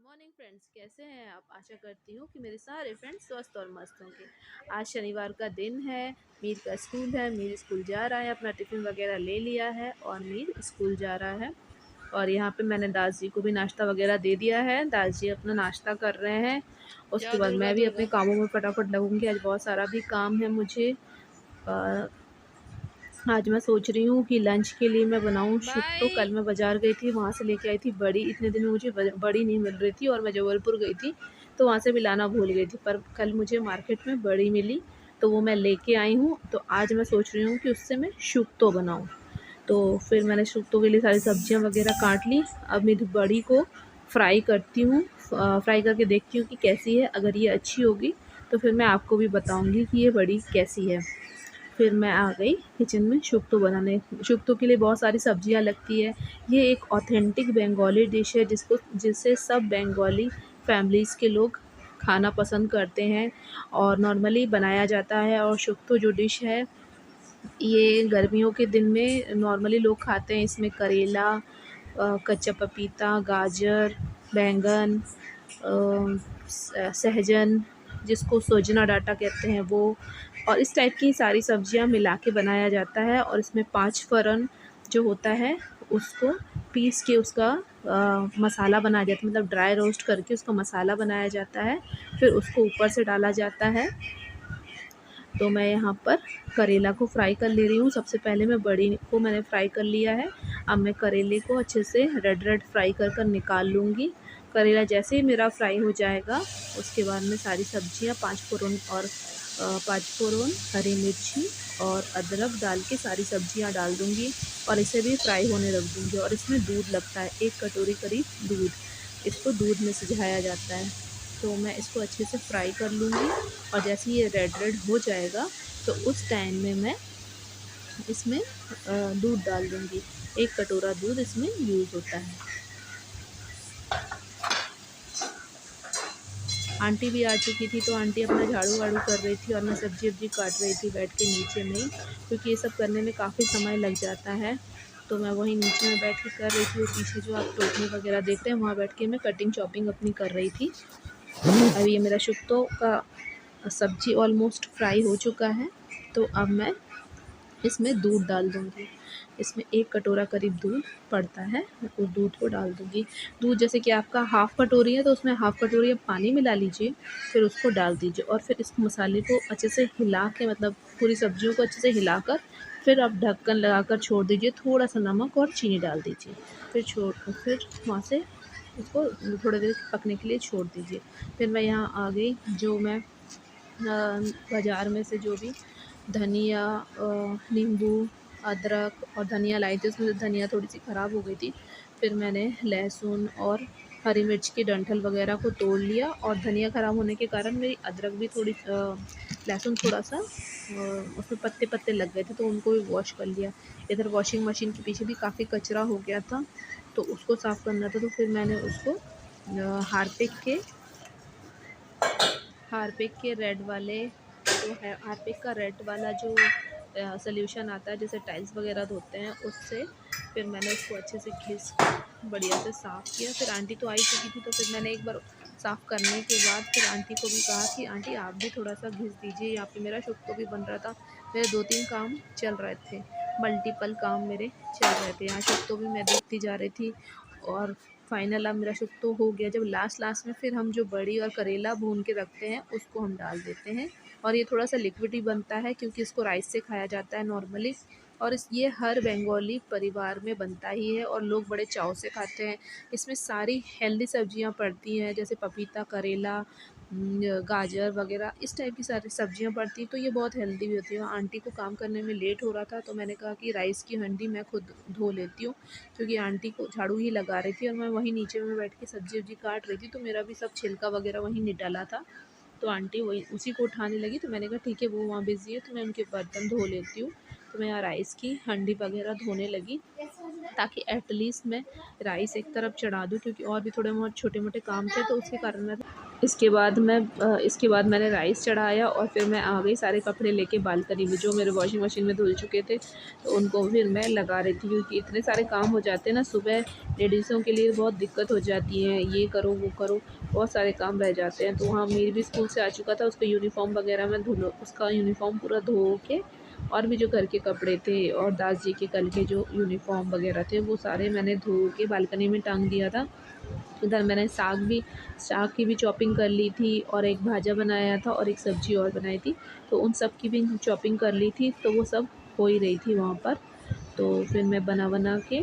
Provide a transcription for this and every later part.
Morning friends, कैसे हैं आप। आशा करती हूँ कि मेरे सारे फ्रेंड्स स्वस्थ और मस्त होंगे। आज शनिवार का दिन है, मीर का स्कूल है। मीर स्कूल जा रहा है, अपना टिफ़िन वगैरह ले लिया है और मीर स्कूल जा रहा है। और यहाँ पे मैंने दास जी को भी नाश्ता वगैरह दे दिया है। दास जी अपना नाश्ता कर रहे हैं। उसके बाद मैं भी अपने कामों में फटाफट लगूंगी। आज बहुत सारा भी काम है मुझे। आज मैं सोच रही हूँ कि लंच के लिए मैं बनाऊँ शुक्तो। कल मैं बाज़ार गई थी, वहाँ से लेके आई थी बड़ी। इतने दिन में मुझे बड़ी नहीं मिल रही थी और मैं जबलपुर गई थी तो वहाँ से भी लाना भूल गई थी, पर कल मुझे मार्केट में बड़ी मिली तो वो मैं लेके आई हूँ। तो आज मैं सोच रही हूँ कि उससे मैं शुक्तो बनाऊँ। तो फिर मैंने शुक्तो के लिए सारी सब्जियाँ वगैरह काट ली। अब मेरी बड़ी को फ्राई करती हूँ, फ्राई करके देखती हूँ कि कैसी है। अगर ये अच्छी होगी तो फिर मैं आपको भी बताऊँगी कि ये बड़ी कैसी है। फिर मैं आ गई किचन में शुक्तो बनाने। शुक्तो के लिए बहुत सारी सब्जियां लगती है। ये एक ऑथेंटिक बंगाली डिश है जिसे सब बंगाली फैमिलीज़ के लोग खाना पसंद करते हैं और नॉर्मली बनाया जाता है। और शुक्तो जो डिश है, ये गर्मियों के दिन में नॉर्मली लोग खाते हैं। इसमें करेला, कच्चा पपीता, गाजर, बैंगन, सहजन, जिसको सोजना डाटा कहते हैं वो, और इस टाइप की सारी सब्जियां मिला के बनाया जाता है। और इसमें 5 फ़रन जो होता है उसको पीस के उसका मसाला बनाया जाता है, मतलब ड्राई रोस्ट करके उसका मसाला बनाया जाता है। फिर उसको ऊपर से डाला जाता है। तो मैं यहाँ पर करेला को फ्राई कर ले रही हूँ। सबसे पहले मैं बड़ी को मैंने फ्राई कर लिया है। अब मैं करेले को अच्छे से रेड फ्राई कर निकाल लूँगी। करेला जैसे ही मेरा फ्राई हो जाएगा उसके बाद मैं सारी सब्जियाँ 5 फ़ोरन और 5 फ़ोरन हरी मिर्ची और अदरक डाल के सारी सब्जियाँ डाल दूँगी और इसे भी फ्राई होने रख दूँगी। और इसमें दूध लगता है, 1 कटोरी करीब दूध। इसको दूध में सिझाया जाता है। तो मैं इसको अच्छे से फ्राई कर लूँगी और जैसे ये रेड हो जाएगा तो उस टाइम में मैं इसमें दूध डाल दूँगी। 1 कटोरा दूध इसमें यूज़ होता है। आंटी भी आ चुकी थी तो आंटी अपना झाड़ू वाड़ू कर रही थी और मैं सब्जी वब्जी काट रही थी बैठ के नीचे में ही, क्योंकि ये सब करने में काफ़ी समय लग जाता है। तो मैं वहीं नीचे में बैठ के कर रही थी और पीछे जो आप टोकनी वगैरह देख रहे हैं वहाँ बैठ के मैं कटिंग चॉपिंग अपनी कर रही थी। अभी ये मेरा शुक्तो का सब्जी ऑलमोस्ट फ्राई हो चुका है। तो अब मैं इसमें दूध डाल दूँगी। इसमें 1 कटोरा करीब दूध पड़ता है, मैं उस दूध को डाल दूँगी। दूध जैसे कि आपका हाफ़ कटोरी है तो उसमें हाफ़ कटोरी आप पानी मिला लीजिए, फिर उसको डाल दीजिए और फिर इस मसाले को अच्छे से हिला के, मतलब पूरी सब्जियों को अच्छे से हिलाकर फिर आप ढक्कन लगाकर छोड़ दीजिए। थोड़ा-सा नमक और चीनी डाल दीजिए। फिर वहाँ से उसको थोड़ी देर पकने के लिए छोड़ दीजिए। फिर मैं यहाँ आ गई, जो मैं बाज़ार में से जो भी धनिया, नींबू, अदरक और धनिया लाई थी, उसमें से धनिया थोड़ी-सी ख़राब हो गई थी। फिर मैंने लहसुन और हरी मिर्च की डंठल वग़ैरह को तोड़ लिया और धनिया ख़राब होने के कारण मेरी अदरक भी थोड़ी, लहसुन थोड़ा-सा उसमें पत्ते-पत्ते लग गए थे तो उनको भी वॉश कर लिया। इधर वॉशिंग मशीन के पीछे भी काफ़ी कचरा हो गया था तो उसको साफ़ करना था, तो फिर मैंने उसको हार्पिक के रेड वाले जो है, हार्पिक का रेड वाला जो सॉल्यूशन आता है जैसे टाइल्स वगैरह धोते हैं उससे, फिर मैंने उसको अच्छे से घिस बढ़िया से साफ़ किया। फिर आंटी तो आ ही चुकी थी तो फिर मैंने एक बार साफ़ करने के बाद फिर आंटी को भी कहा कि आंटी आप भी थोड़ा सा घिस दीजिए। यहाँ पे मेरा शुक्तो भी बन रहा था, मेरे 2-3 काम चल रहे थे, मल्टीपल काम मेरे चल रहे थे। यहाँ शुक्तो भी मैं देखती जा रही थी और फाइनल अब मेरा शुक्तो हो गया। जब लास्ट में फिर हम जो बड़ी और करेला भून के रखते हैं उसको हम डाल देते हैं और ये थोड़ा सा लिक्विड ही बनता है क्योंकि इसको राइस से खाया जाता है नॉर्मली। और ये हर बंगाली परिवार में बनता ही है और लोग बड़े चाव से खाते हैं। इसमें सारी हेल्दी सब्जियां पड़ती हैं जैसे पपीता, करेला, गाजर वगैरह, इस टाइप की सारी सब्जियां पड़ती हैं तो ये बहुत हेल्दी भी होती है। आंटी को काम करने में लेट हो रहा था तो मैंने कहा कि राइस की हंडी मैं खुद धो लेती हूँ, क्योंकि आंटी को झाड़ू ही लगा रही थी और मैं वहीं नीचे में बैठ के सब्जी वब्जी काट रही थी तो मेरा भी सब छिलका वगैरह वहीं निडाला था। तो आंटी वही उसी को उठाने लगी तो मैंने कहा ठीक है, वो वहाँ बिज़ी है तो मैं उनके बर्तन धो लेती हूँ। तो मैं यहाँ राइस की हंडी वगैरह धोने लगी। ताकि एटलीस्ट मैं राइस एक तरफ चढ़ा दूँ, क्योंकि और भी थोड़े बहुत छोटे मोटे काम थे तो उसके कारण मैं इसके बाद मैंने राइस चढ़ाया और फिर मैं आ गई सारे कपड़े लेके बालकनी में, जो मेरे वॉशिंग मशीन में धुल चुके थे तो उनको फिर मैं लगा रही थी, क्योंकि इतने सारे काम हो जाते हैं ना सुबह, लेडीज़ों के लिए बहुत दिक्कत हो जाती है, ये करो वो करो, बहुत सारे काम रह जाते हैं। तो वहाँ मीर भी स्कूल से आ चुका था, उसका यूनिफ़ॉर्म वगैरह मैं उसका यूनिफ़ॉर्म पूरा धो के, और भी जो घर के कपड़े थे और दास जी के कल के जो यूनिफ़ॉर्म वगैरह थे वो सारे मैंने धो के बालकनी में टांग दिया था। इधर मैंने साग की भी चॉपिंग कर ली थी, और एक भाजा बनाया था और एक सब्ज़ी और बनाई थी, तो उन सब की भी चॉपिंग कर ली थी, तो वो सब हो ही रही थी वहाँ पर। तो फिर मैं बना के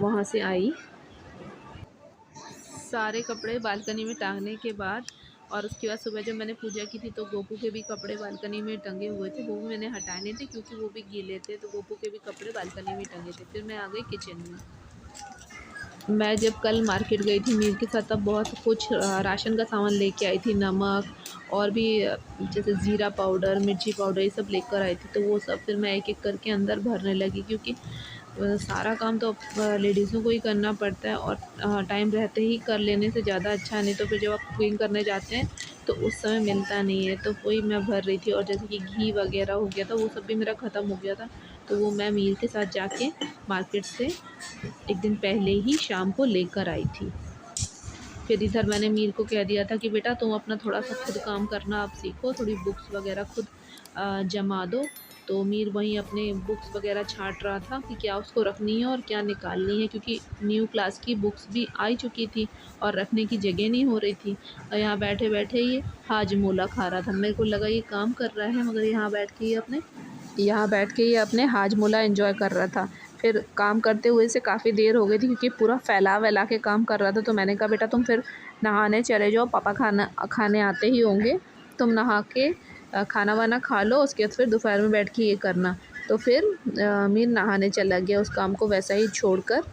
वहाँ से आई। सारे कपड़े बालकनी में टांगने के बाद, और उसके बाद सुबह जब मैंने पूजा की थी तो गोपू के भी कपड़े बालकनी में टंगे हुए थे, वो भी मैंने हटाने थे क्योंकि वो भी गीले थे, तो गोपू के भी कपड़े बालकनी में टंगे थे। फिर मैं आ गई किचन में। मैं जब कल मार्केट गई थी मीर के साथ, तब बहुत कुछ राशन का सामान लेके आई थी, नमक और भी जैसे ज़ीरा पाउडर, मिर्ची पाउडर, ये सब लेकर आई थी। तो वो सब फिर मैं एक-एक करके अंदर भरने लगी, क्योंकि सारा काम तो लेडीज़ों को ही करना पड़ता है, और टाइम रहते ही कर लेने से ज़्यादा अच्छा है, नहीं तो फिर जब आप कुकिंग करने जाते हैं तो उस समय मिलता नहीं है। तो वही मैं भर रही थी, और जैसे कि घी वगैरह हो गया था वो सब भी मेरा ख़त्म हो गया था, तो वो मैं मीर के साथ जाके मार्केट से एक दिन पहले ही शाम को लेकर आई थी। फिर इधर मैंने मीर को कह दिया था कि बेटा तुम अपना थोड़ा-सा खुद काम करना अब सीखो, थोड़ी बुक्स वगैरह खुद जमा दो। तो मीर वहीं अपने बुक्स वगैरह छाँट रहा था कि क्या उसको रखनी है और क्या निकालनी है, क्योंकि न्यू क्लास की बुक्स भी आई चुकी थी और रखने की जगह नहीं हो रही थी। और यहाँ बैठे-बैठे ये हाजमोला खा रहा था। मेरे को लगा ये काम कर रहा है, मगर यहाँ बैठ के ये अपने हाजमोला एंजॉय कर रहा था। फिर काम करते हुए इसे काफ़ी देर हो गई थी, क्योंकि पूरा फैला-वैला के काम कर रहा था। तो मैंने कहा बेटा तुम फिर नहाने चले जाओ, पापा खाना खाने आते ही होंगे, तुम नहा के खाना-वाना खा लो, उसके बाद फिर दोपहर में बैठ के ये करना। तो फिर मीर नहाने चला गया उस काम को वैसा ही छोड़कर।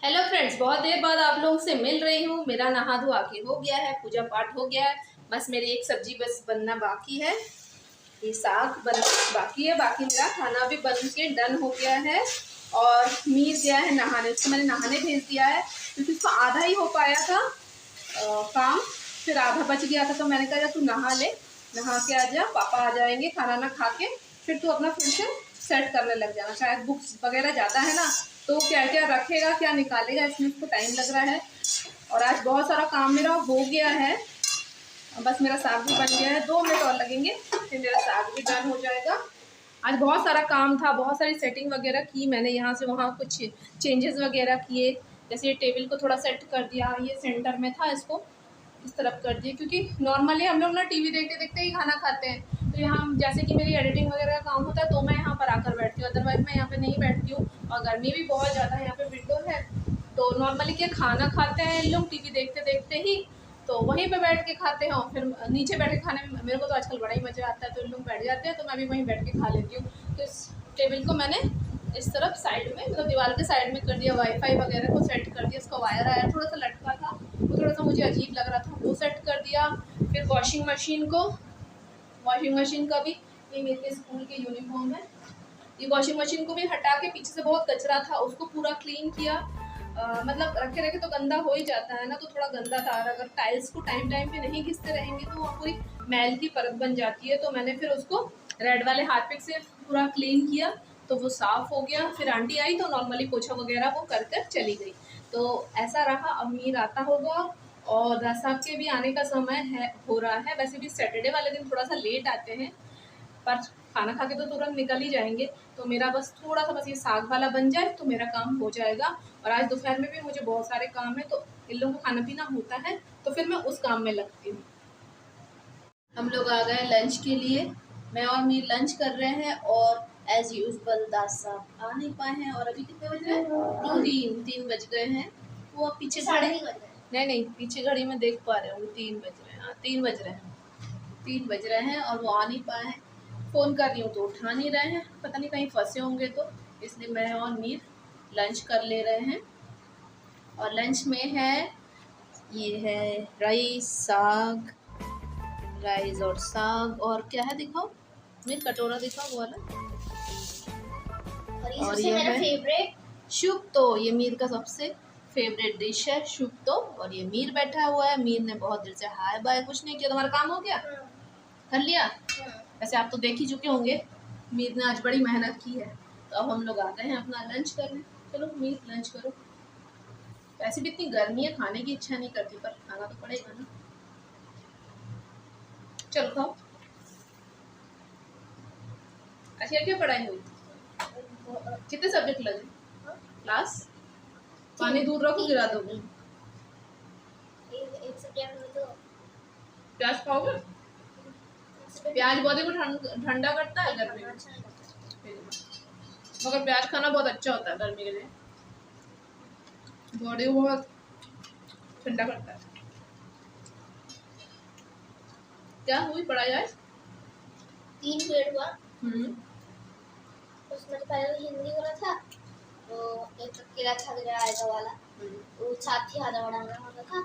हेलो फ्रेंड्स, बहुत देर बाद आप लोगों से मिल रही हूँ। मेरा नहा धोआ के हो गया है, पूजा पाठ हो गया है, बस मेरी एक सब्जी बस बनना बाकी है, ये साग बनना बाकी है, बाकी मेरा खाना भी बन के डन हो गया है। और मीर गया है नहाने, उसको मैंने नहाने भेज दिया है क्योंकि उसका आधा ही हो पाया था काम, फिर आधा बच गया था। तो मैंने कहा तू नहा ले, नहा के आ जा, पापा आ जाएंगे खाना ना खा के, फिर तू अपना फिर से सेट करने लग जाना। शायद बुक्स वगैरह ज़्यादा है ना, तो क्या क्या रखेगा क्या निकालेगा, इसमें उसको टाइम लग रहा है। और आज बहुत सारा काम मेरा हो गया है, बस मेरा साग भी बन गया है, 2 मिनट और लगेंगे फिर मेरा साग भी डन हो जाएगा। आज बहुत सारा काम था, बहुत सारी सेटिंग वगैरह की मैंने, यहाँ से वहाँ कुछ चेंजेस वगैरह किए, जैसे ये टेबल को थोड़ा सेट कर दिया, ये सेंटर में था इसको इस तरफ कर दिए, क्योंकि नॉर्मली हम लोग ना टीवी देखते देखते ही खाना खाते हैं। तो यहाँ जैसे कि मेरी एडिटिंग वगैरह का काम होता है तो मैं यहाँ पर आकर बैठती हूँ, अदरवाइज मैं यहाँ पे नहीं बैठती हूँ। और गर्मी भी बहुत ज़्यादा है, यहाँ पे विंडो है, तो नॉर्मली क्या खाना खाते हैं लोग टीवी देखते देखते ही, तो वहीं पे बैठ के खाते हैं। और फिर नीचे बैठ के खाने में मेरे को तो आजकल बड़ा ही मज़ा आता है, तो इन लोग बैठ जाते हैं तो मैं भी वहीं बैठ के खा लेती हूँ। तो इस टेबल को मैंने इस तरफ साइड में, मतलब दीवार के साइड में कर दिया, वाईफाई वगैरह को सेट कर दिया, उसका वायर आया थोड़ा सा लटका था, वो थोड़ा सा मुझे अजीब लग रहा था, वो सेट कर दिया। फिर वॉशिंग मशीन का भी, ये मेरे स्कूल के यूनिफॉर्म है, ये वॉशिंग मशीन को भी हटा के, पीछे से बहुत कचरा था उसको पूरा क्लीन किया। मतलब रखे रखे तो गंदा हो ही जाता है ना, तो थोड़ा गंदा था, और अगर टाइल्स को टाइम टाइम पे नहीं घिसते रहेंगे तो वो पूरी मैल की परत बन जाती है। तो मैंने फिर उसको रेड वाले हार्पिक से पूरा क्लीन किया, तो वो साफ़ हो गया। फिर आंटी आई तो नॉर्मली पोछा वगैरह वो कर कर चली गई। तो ऐसा रहा, अब मीर आता होगा और साहब के भी आने का समय है, हो रहा है। वैसे भी सैटरडे वाले दिन थोड़ा सा लेट आते हैं, पर खाना खा के तो तुरंत निकल ही जाएंगे। तो मेरा बस थोड़ा सा बस ये साग वाला बन जाए तो मेरा काम हो जाएगा। और आज दोपहर में भी मुझे बहुत सारे काम है, तो इन लोगों को खाना पीना होता है तो फिर मैं उस काम में लगती हूँ। हम लोग आ गए लंच के लिए। मैं और मीर लंच कर रहे हैं और एज यूजल दास साहब आ नहीं पाए हैं। और अभी कितने बज रहे हैं? तीन बज गए हैं। वो अब पीछे घड़ी नहीं पीछे घड़ी में देख पा रहे होंगे 3 बज रहे हैं। हाँ 3 बज रहे हैं, 3 बज रहे हैं और वो आ नहीं पाए हैं। फ़ोन कर रही हूँ तो उठा नहीं रहे हैं, पता नहीं कहीं फंसे होंगे, तो इसलिए मैं और मीर लंच कर ले रहे हैं। और लंच में है, ये है राइस साग, राइस और साग, और क्या है दिखाओ, मेरे कटोरा दिखाओ वो वाला। और ये मेरा फेवरेट शुक्तो, ये मीर का सबसे फेवरेट डिश है शुक्तो। और ये मीर बैठा हुआ है, मीर ने बहुत देर से हाय बाय कुछ नहीं किया। तुम्हारा काम हो गया? कर लिया? वैसे आप तो देख ही चुके होंगे, मीर ने आज बड़ी मेहनत की है। तो अब हम लोग आ गए हैं अपना लंच करने। चलो मीर लंच करो। वैसे भी इतनी गर्मी है, खाने की इच्छा नहीं करती, पर खाना तो पड़ेगा ना। चलो खाओ। अच्छा क्या पढ़ाई हुई? कितने सब्जेक्ट लगे क्लास? पानी दूर रखो, गिरा दोगे। एक सब्जेक्ट में तो प्याज खाओगे? प्याज बॉडी को ठंडा करता है गर्मी में, मगर प्याज खाना बहुत अच्छा होता है गर्मी के लिए, बॉडी को बहुत ठंडा करता है। क्या हुई पढ़ाई आज? 3 पीरियड हुआ। उसमें तो पहले हिंदी हो रहा था, तो एक अकेला था आएगा वाला, वो साथी आधा बढ़ाना होता था।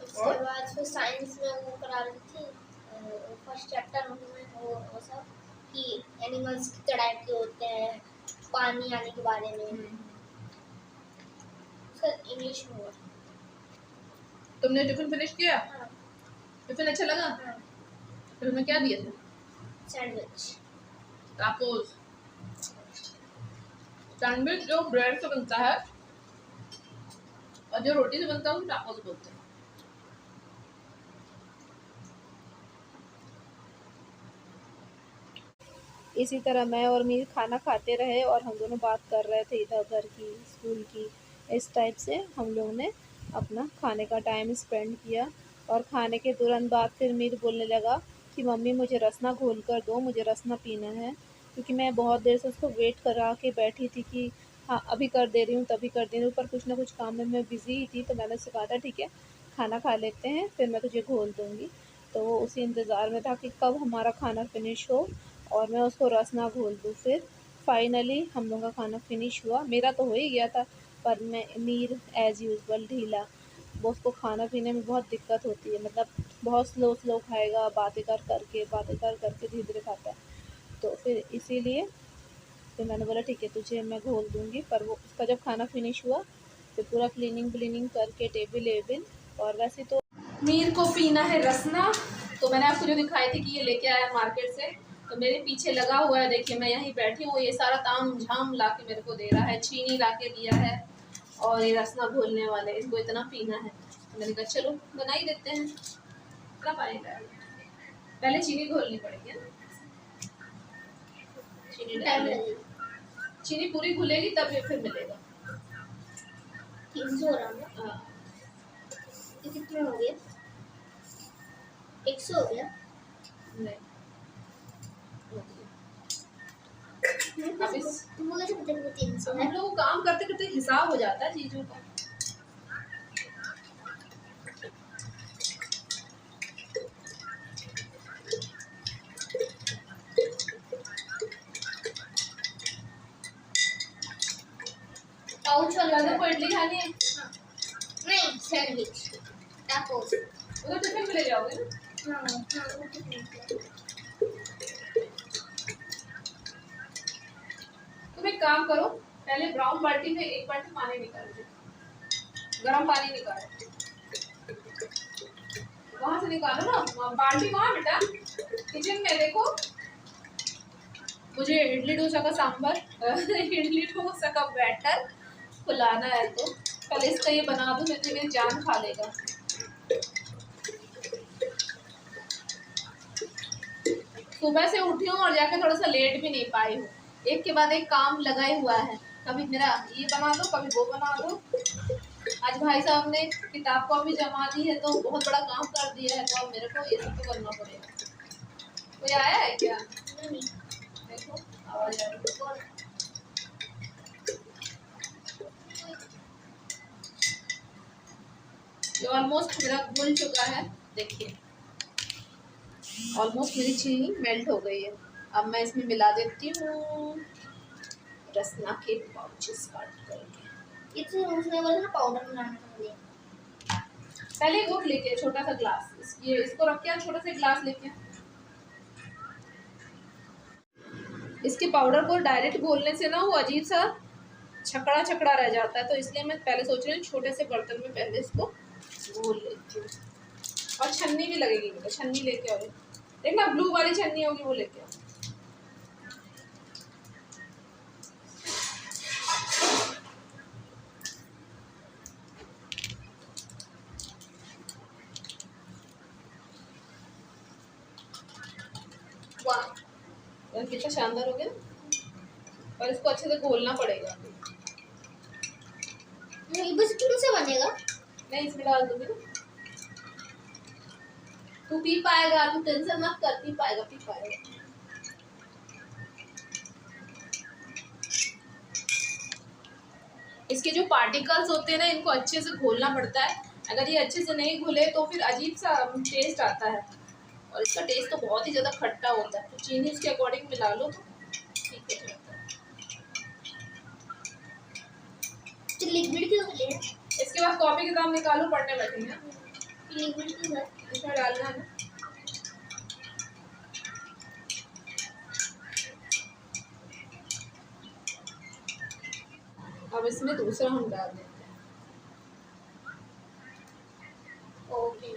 उसके बाद फिर साइंस में वो करा रही थी, फर्स्ट चैप्टर में वो सब कि एनिमल्स कितने टाइप के होते हैं, पानी आने के बारे में। उसका इंग्लिश में हुआ। तुमने टिफिन फिनिश किया? हाँ। टिफिन अच्छा लगा? हाँ। टिफिन में क्या दिए थे? सैंडविच। टाकोस। सैंडविच जो ब्रेड से बनता है और जो रोटी से बनता है उसे टाकोस बोलते हैं। इसी तरह मैं और मीर खाना खाते रहे और हम दोनों बात कर रहे थे इधर उधर की, स्कूल की। इस टाइप से हम लोगों ने अपना खाने का टाइम स्पेंड किया। और खाने के तुरंत बाद फिर मीर बोलने लगा कि मम्मी मुझे रसना घोल कर दो, मुझे रसना पीना है। क्योंकि मैं बहुत देर से उसको वेट करा के बैठी थी कि हाँ अभी कर दे रही हूँ, तभी कर दे रही हूँ, पर कुछ ना कुछ काम में मैं बिज़ी ही थी। तो मैंने उससे कहा था ठीक है खाना खा लेते हैं फिर मैं तुझे घोल दूँगी। तो वो उसी इंतज़ार में था कि कब हमारा खाना फिनिश हो और मैं उसको रसना घोल दूँ। फिर फाइनली हम लोग का खाना फिनिश हुआ। मेरा तो हो ही गया था, पर मैं मीर एज़ यूजुअल ढीला, वो उसको खाना पीने में बहुत दिक्कत होती है, मतलब बहुत स्लो खाएगा, बातें कर के धीरे-धीरे खाता है। तो फिर इसीलिए फिर मैंने बोला ठीक है तुझे मैं घोल दूँगी। पर वो उसका जब खाना फिनिश हुआ फिर पूरा क्लीनिंग करके टेबल, और वैसे तो मीर को पीना है रसना। तो मैंने आपको जो दिखाई थी कि ये लेके आया मार्केट से, तो मेरे पीछे लगा हुआ है, देखिए मैं यहीं बैठी हूँ, ये सारा ताम झाम ला के मेरे को दे रहा है। चीनी ला के दिया है और ये रसना घोलने वाले, इसको इतना पीना है। तो मैंने कहा चलो बना ही देते हैं। इतना पानी डाल, पहले चीनी घोलनी पड़ेगी ना, चीनी डाल, चीनी पूरी घुलेगी तब ये फिर मिलेगा। 300 ग्राम। हाँ ये कितना हो गया? 100 हो गया। नहीं तुमको कैसे पता कि 300 है? हम लोग काम करते करते हिसाब हो जाता है चीजों का। पाउच वाला को इडली खानी है? नहीं, सैंडविच टाकोस। वो तो टिफिन में ले जाओगे ना? हाँ वो टिफिन। तुम एक काम करो, पहले ब्राउन बाल्टी में 1 बाल्टी पानी निकाल दो, गर्म पानी निकालो, वहां से निकालो ना, बाल्टी वहां बेटा किचन में। देखो मुझे इडली डोसा का सांभर इडली डोसा का बैटर फुलाना है, तो कल इसका ये बना दूं, नहीं तो मेरी जान खा लेगा। सुबह से उठी हूँ और जाके थोड़ा सा लेट भी नहीं पाई हूँ, एक के बाद एक काम लगा ही हुआ है। कभी मेरा ये बना दो, कभी वो बना दो। आज भाई साहब ने किताब कॉपी जमा दी है तो बहुत बड़ा काम कर दिया है, तो अब मेरे को ये सब तो करना पड़ेगा। कोई आया है क्या? नहीं देखो आवाज आ रही है। ये ऑलमोस्ट मेरा घुल चुका है, देखिए ऑलमोस्ट मेरी चीनी मेल्ट हो गई है। अब मैं इसमें मिला देती हूँ रसना के पाउचेस काट करके। इसे उसने बोला ना पाउडर बनाने के लिए। पहले वो लेके छोटा सा ग्लास, ये इसको रख के छोटा सा ग्लास लेके इसके पाउडर को डायरेक्ट घोलने से ना वो अजीब सा छकड़ा छकड़ा रह जाता है, तो इसलिए मैं पहले सोच रही हूँ छोटे से बर्तन में पहले इसको घोल लेती हूँ। और छन्नी भी लगेगी बेटा, छन्नी लेके आओ, देखना ब्लू वाली छन्नी होगी वो लेके आओ। वाह कितना शानदार हो गया। और इसको अच्छे से घोलना पड़ेगा। बस क्यों से बनेगा? नहीं इसमें डाल दूंगी ना, तू पी पाएगा, तू टेंशन मत कर, पी पाएगा पी पाएगा। इसके जो पार्टिकल्स होते हैं ना इनको अच्छे से घोलना पड़ता है, अगर ये अच्छे से नहीं घुले तो फिर अजीब सा टेस्ट आता है, और इसका टेस्ट तो बहुत ही ज़्यादा खट्टा होता है। तो चीनी इसके अकॉर्डिंग मिला लो तो ठीक है। लिक्विड क्यों ले? इसके बाद कॉपी किताब निकालो, पढ़ने बैठेंगे। लिक्विड क्यों है? इसमें डालना है। अब इसमें दूसरा हम डाल देते हैं। ओके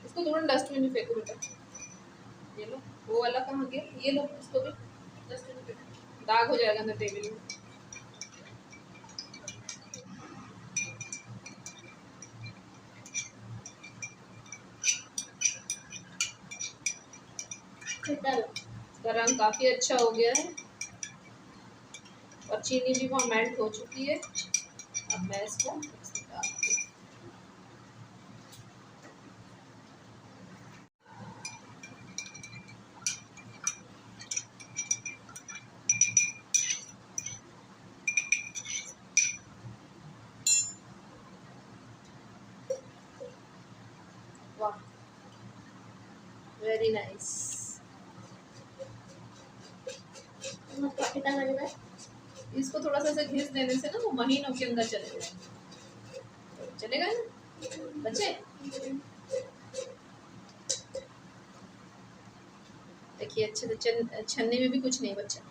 इसको थोड़ा डस्टबिन में फेंको बेटा। ये लो, वो वाला कहाँ गया? ये लो, इसको भी डस्टबिन में फेंको, दाग हो जाएगा अंदर टेबल में। इसका रंग काफ़ी अच्छा हो गया है और चीनी भी वहाँ मेल्ट हो चुकी है। अब मैं इसको डालती हूँ। वाह वेरी नाइस। इसको थोड़ा सा घिस देने से ना वो महीनों के अंदर चलेगा, चलेगा ना बच्चे? देखिए अच्छे से छन्नी में भी कुछ नहीं बचा।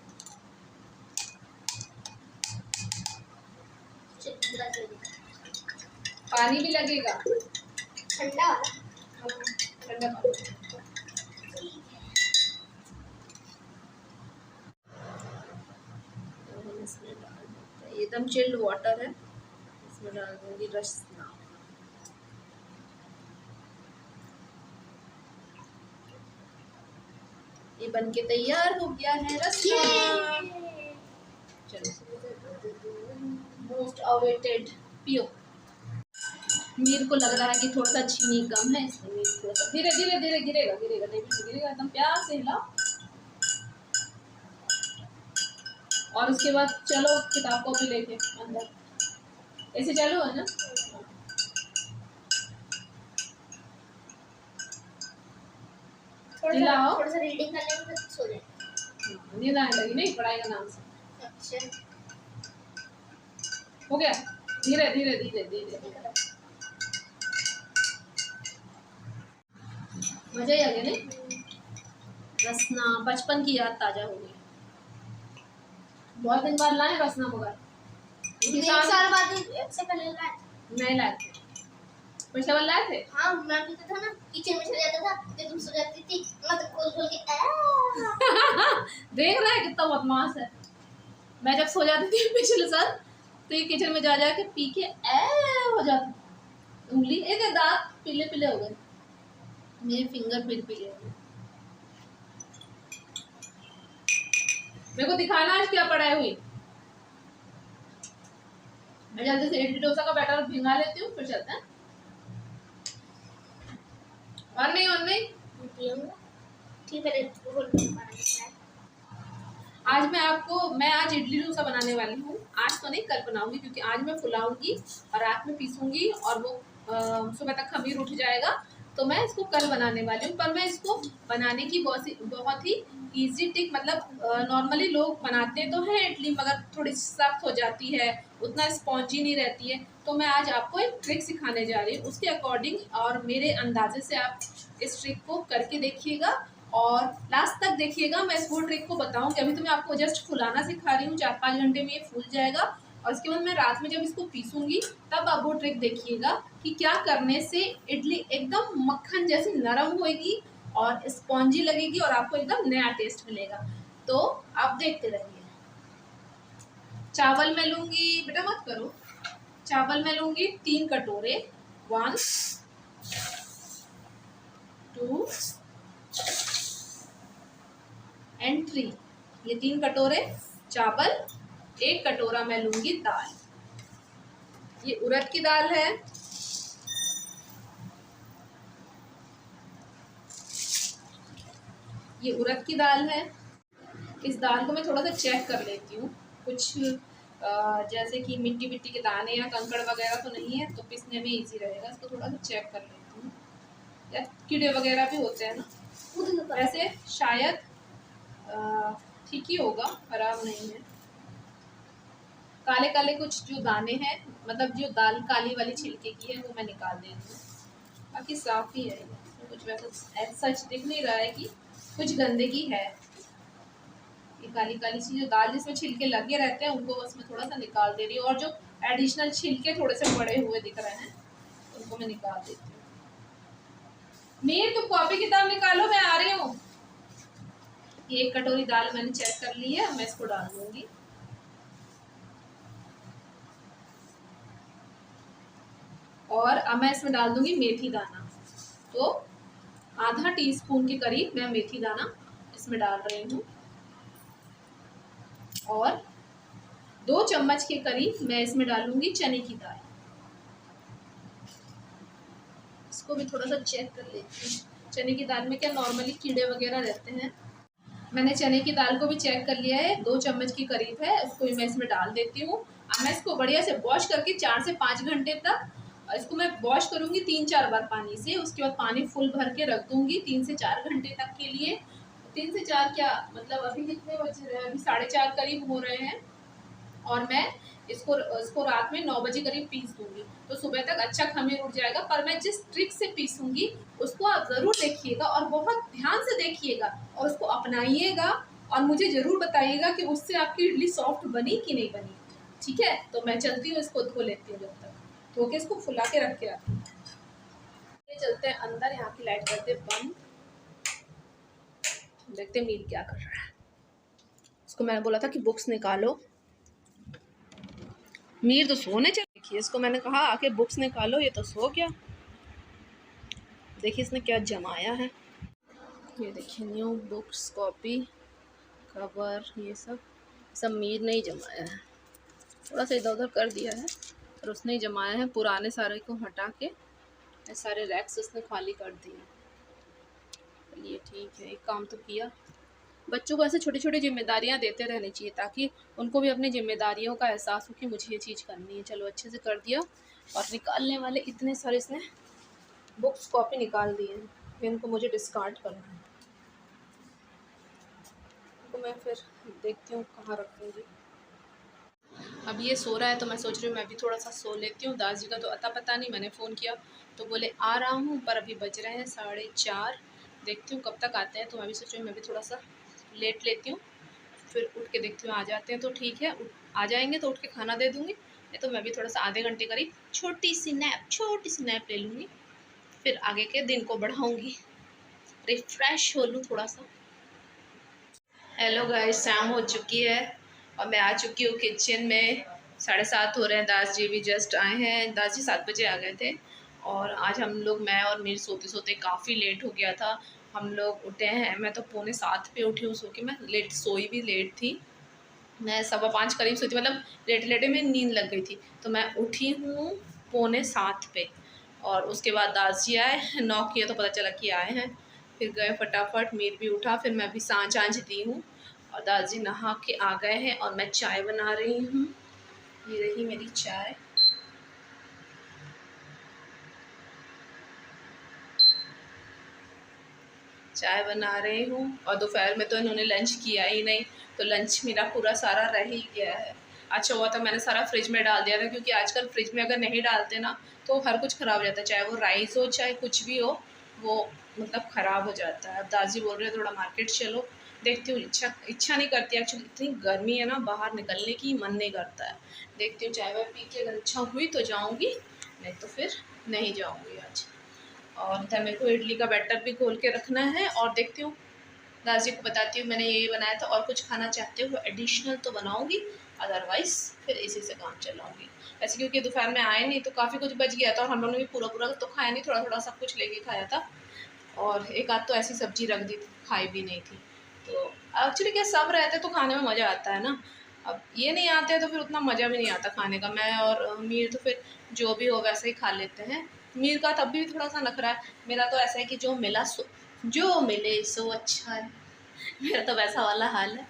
पानी भी लगेगा, ठंडा ठंडा पानी। एकदम चिल्ड वाटर है, इसमें डाल दूंगी रसना। ये बनके तैयार हो गया है रसना। चलो मोस्ट अवेटेड पियो। मीर को लग रहा है कि थोड़ा सा चीनी कम है, इसलिए मीर थोड़ा सा धीरे धीरे धीरे गिरेगा गिरेगा टेबल पे गिरेगा, एकदम प्यार से हिलाओ। और उसके बाद चलो किताब कॉपी लेके अंदर, ऐसे चलो है ना। थोड़ा सा रीडिंग कर लेंगे तो सो जाएंगे। नींद आने लगी नहीं पढ़ाई का नाम से। अच्छा हो गया, धीरे धीरे धीरे धीरे मजा ही आ गया नहीं। रसना बचपन की याद ताजा हो गई। बहुत दिन बाद लाए रसना मगर एक साल बाद से पहले लाए नहीं लाए थे, पिछले बार लाए थे। हाँ मैं भी तो था ना, किचन में चले जाता था तो तुम सो जाती थी, मैं तो खोल खोल के देख रहा है कितना बदमाश है। मैं जब सो जाती थी पिछले साल तो ये किचन में जा जा के पी के हो जाती, उंगली एक दांत पीले पीले हो गए, मेरे फिंगर पीले पीले हो गए। मेरे को दिखाना आज क्या पढ़ाई हुई। मैं जल्दी से इडली डोसा का बैटर भिंगा लेती हूँ, फिर चलते हैं। और नहीं ठीक है। मैं आज इडली डोसा बनाने वाली हूँ। आज तो नहीं, कल बनाऊंगी, क्योंकि आज मैं फुलाऊंगी और रात में पीसूंगी और वो सुबह तक खमीर उठ जाएगा। तो मैं इसको कल बनाने वाली हूँ। पर मैं इसको बनाने की बहुत ही इजी टिक, मतलब नॉर्मली लोग बनाते तो हैं इडली, मगर थोड़ी सख्त हो जाती है, उतना स्पॉन्जी नहीं रहती है। तो मैं आज आपको एक ट्रिक सिखाने जा रही हूँ, उसके अकॉर्डिंग और मेरे अंदाजे से आप इस ट्रिक को करके देखिएगा और लास्ट तक देखिएगा। मैं इस वो ट्रिक को बताऊंगी। अभी तो मैं आपको जस्ट फुलाना सिखा रही हूँ, 4-5 घंटे में ये फूल जाएगा। और उसके बाद मैं रात में जब इसको पीसूंगी तब आप वो ट्रिक देखिएगा कि क्या करने से इडली एकदम मक्खन जैसी नरम होएगी और स्पॉन्जी लगेगी और आपको एकदम नया टेस्ट मिलेगा। तो आप देखते रहिए। चावल मैं लूंगी, बेटा मत करो, चावल मैं लूंगी 3 कटोरे, 1 2 एंड 3। ये 3 कटोरे चावल, 1 कटोरा मैं लूंगी दाल। ये उड़द की दाल है। ये उड़द की दाल है। इस दाल को मैं थोड़ा सा चेक कर लेती हूँ, कुछ जैसे कि मिट्टी मिट्टी के दाने या कंकड़ वगैरह तो नहीं है, तो पीसने में इजी रहेगा। इसको थोड़ा सा चेक कर लेती हूँ, या कीड़े वगैरह भी होते हैं ना। वैसे शायद ठीक ही होगा, खराब नहीं है। काले काले कुछ जो दाने हैं, मतलब जो दाल काली वाली छिलके की है, वो मैं निकाल देती हूँ। बाकी साफ ही है, कुछ वैसा सच दिख नहीं रहा है कि कुछ गंदगी है। ये काली काली सी जो दाल जिसमें छिलके लगे रहते हैं, उनको बस मैं थोड़ा सा निकाल दे रही हूँ। और जो एडिशनल छिलके थोड़े से बड़े हुए दिख रहे हैं, उनको मैं निकाल देती हूँ। मीर तुम कॉपी किताब निकालो, मैं आ रही हूँ। ये 1 कटोरी दाल मैंने चेक कर ली है, मैं इसको डाल दूंगी। और अब मैं इसमें डाल दूंगी मेथी दाना। तो आधा टीस्पून के करीब मैं मेथी दाना इसमें डाल रही हूँ। और 2 चम्मच के करीब मैं इसमें डालूंगी चने की दाल। इसको भी थोड़ा सा चेक कर लेती हूँ। चने की दाल में क्या नॉर्मली कीड़े वगैरह रहते हैं। मैंने चने की दाल को भी चेक कर लिया है, 2 चम्मच के करीब है। उसको भी मैं इसमें डाल देती हूँ। अब मैं इसको बढ़िया से वॉश करके 4 से 5 घंटे तक इसको मैं वॉश करूँगी 3-4 बार पानी से। उसके बाद पानी फुल भर के रख दूँगी 3 से 4 घंटे तक के लिए। 3 से 4 क्या, मतलब अभी कितने बज रहे हैं, अभी 4:30 करीब हो रहे हैं। और मैं इसको रात में 9 बजे करीब पीस दूंगी, तो सुबह तक अच्छा खमीर उठ जाएगा। पर मैं जिस ट्रिक से पीसूंगी उसको आप ज़रूर देखिएगा और बहुत ध्यान से देखिएगा और उसको अपनाइएगा और मुझे ज़रूर बताइएगा कि उससे आपकी इडली सॉफ्ट बनी कि नहीं बनी। ठीक है, तो मैं चलती हूँ, इसको धो लेती हूँ, जब तक धो के इसको फुला के रख के आती हूँ। चलते हैं अंदर, यहाँ की लाइट करते बंद, देखते मीर क्या कर रहा है। इसको मैंने बोला था कि बुक्स निकालो, मीर तो सोने चल। देखिए इसको मैंने कहा आके बुक्स निकालो, ये तो सो गया। देखिए इसने क्या जमाया है। ये देखिए न्यू बुक्स, कॉपी, कवर, ये सब मीर ने ही जमाया है। थोड़ा सा इधर उधर कर दिया है और उसने ही जमाया है। पुराने सारे को हटा के सारे रैक्स उसने खाली कर दिए। चलिए ठीक है, एक काम तो किया। बच्चों को ऐसे छोटी छोटी जिम्मेदारियां देते रहनी चाहिए, ताकि उनको भी अपनी जिम्मेदारियों का एहसास हो कि मुझे ये चीज़ करनी है। चलो अच्छे से कर दिया। और निकालने वाले इतने सारे इसने बुक्स, कॉपी निकाल दिए हैं, इनको मुझे डिस्कार्ड करना है। तो मैं फिर देखती हूँ कहाँ रखूँगी। अब ये सो रहा है तो मैं सोच रही हूँ मैं भी थोड़ा सा सो लेती हूँ। दास जी का तो अता पता नहीं, मैंने फ़ोन किया तो बोले आ रहा हूँ, पर अभी बज रहे हैं 4:30। देखती हूँ कब तक आते हैं। तो मैं भी सोच रही हूँ मैं भी थोड़ा सा लेट लेती हूँ, फिर उठ के देखती हूँ आ जाते हैं तो ठीक है। आ जाएंगे तो उठ के खाना दे दूँगी, नहीं तो मैं भी थोड़ा सा आधे घंटे करीब छोटी सी नैप ले लूँगी, फिर आगे के दिन को बढ़ाऊँगी, रिफ़्रेश हो लूँ थोड़ा सा। हेलो गाइस, शाम हो चुकी है और मैं आ चुकी हूँ किचन में। 7:30 हो रहे हैं। दास जी भी जस्ट आए हैं। दास जी 7 बजे आ गए थे और आज हम लोग, मैं और मीर सोते सोते काफ़ी लेट हो गया था। हम लोग उठे हैं, मैं तो 6:45 पे उठी हूँ सो के। मैं लेट सोई भी लेट थी, मैं 5:15 करीब सोई थी, मतलब लेटे लेटे में नींद लग गई थी। तो मैं उठी हूँ 6:45 पे, और उसके बाद दादाजी आए, नॉक किया तो पता चला कि आए हैं। फिर गए फटाफट, मीर भी उठा, फिर मैं भी सांझ आंझ दी हूँ और दादाजी नहा के आ गए हैं और मैं चाय बना रही हूँ। ये रही मेरी चाय। चाय बना रही हूँ और दोपहर में तो इन्होंने लंच किया ही नहीं, तो लंच मेरा पूरा सारा रह ही गया है। अच्छा हुआ था मैंने सारा फ्रिज में डाल दिया था, क्योंकि आजकल फ्रिज में अगर नहीं डालते ना तो हर कुछ ख़राब हो जाता है, चाहे वो राइस हो चाहे कुछ भी हो, वो मतलब ख़राब हो जाता है। अब दादी बोल रहे हैं थोड़ा मार्केट चलो, देखती हूँ। इच्छा नहीं करती एक्चुअली, इतनी गर्मी है ना, बाहर निकलने की मन नहीं करता है। देखती हूँ चाय वाय पी के, अगर इच्छा हुई तो जाऊँगी, नहीं तो फिर नहीं जाऊँगी आज। और इधर मेरे को इडली का बैटर भी घोल के रखना है, और देखती हूँ दादी को बताती हूँ मैंने ये बनाया था, और कुछ खाना चाहते हो एडिशनल तो बनाऊँगी, अदरवाइज़ फिर इसी से काम चलाऊँगी। ऐसे क्योंकि दोपहर में आए नहीं तो काफ़ी कुछ बच गया था, और हम लोगों ने भी पूरा पूरा तो खाया नहीं, थोड़ा थोड़ा सब कुछ लेके खाया था, और एक आध तो ऐसी सब्जी रख दी थी, खाई भी नहीं थी। तो एक्चुअली क्या, सब रहते तो खाने में मज़ा आता है ना, अब ये नहीं आते हैं तो फिर उतना मज़ा भी नहीं आता खाने का। मैं और मीर तो फिर जो भी हो वैसे ही खा लेते हैं। मीर का तब भी थोड़ा सा नखरा है, मेरा तो ऐसा है कि जो मिला सो, जो मिले सो अच्छा है। मेरा तो वैसा वाला हाल है।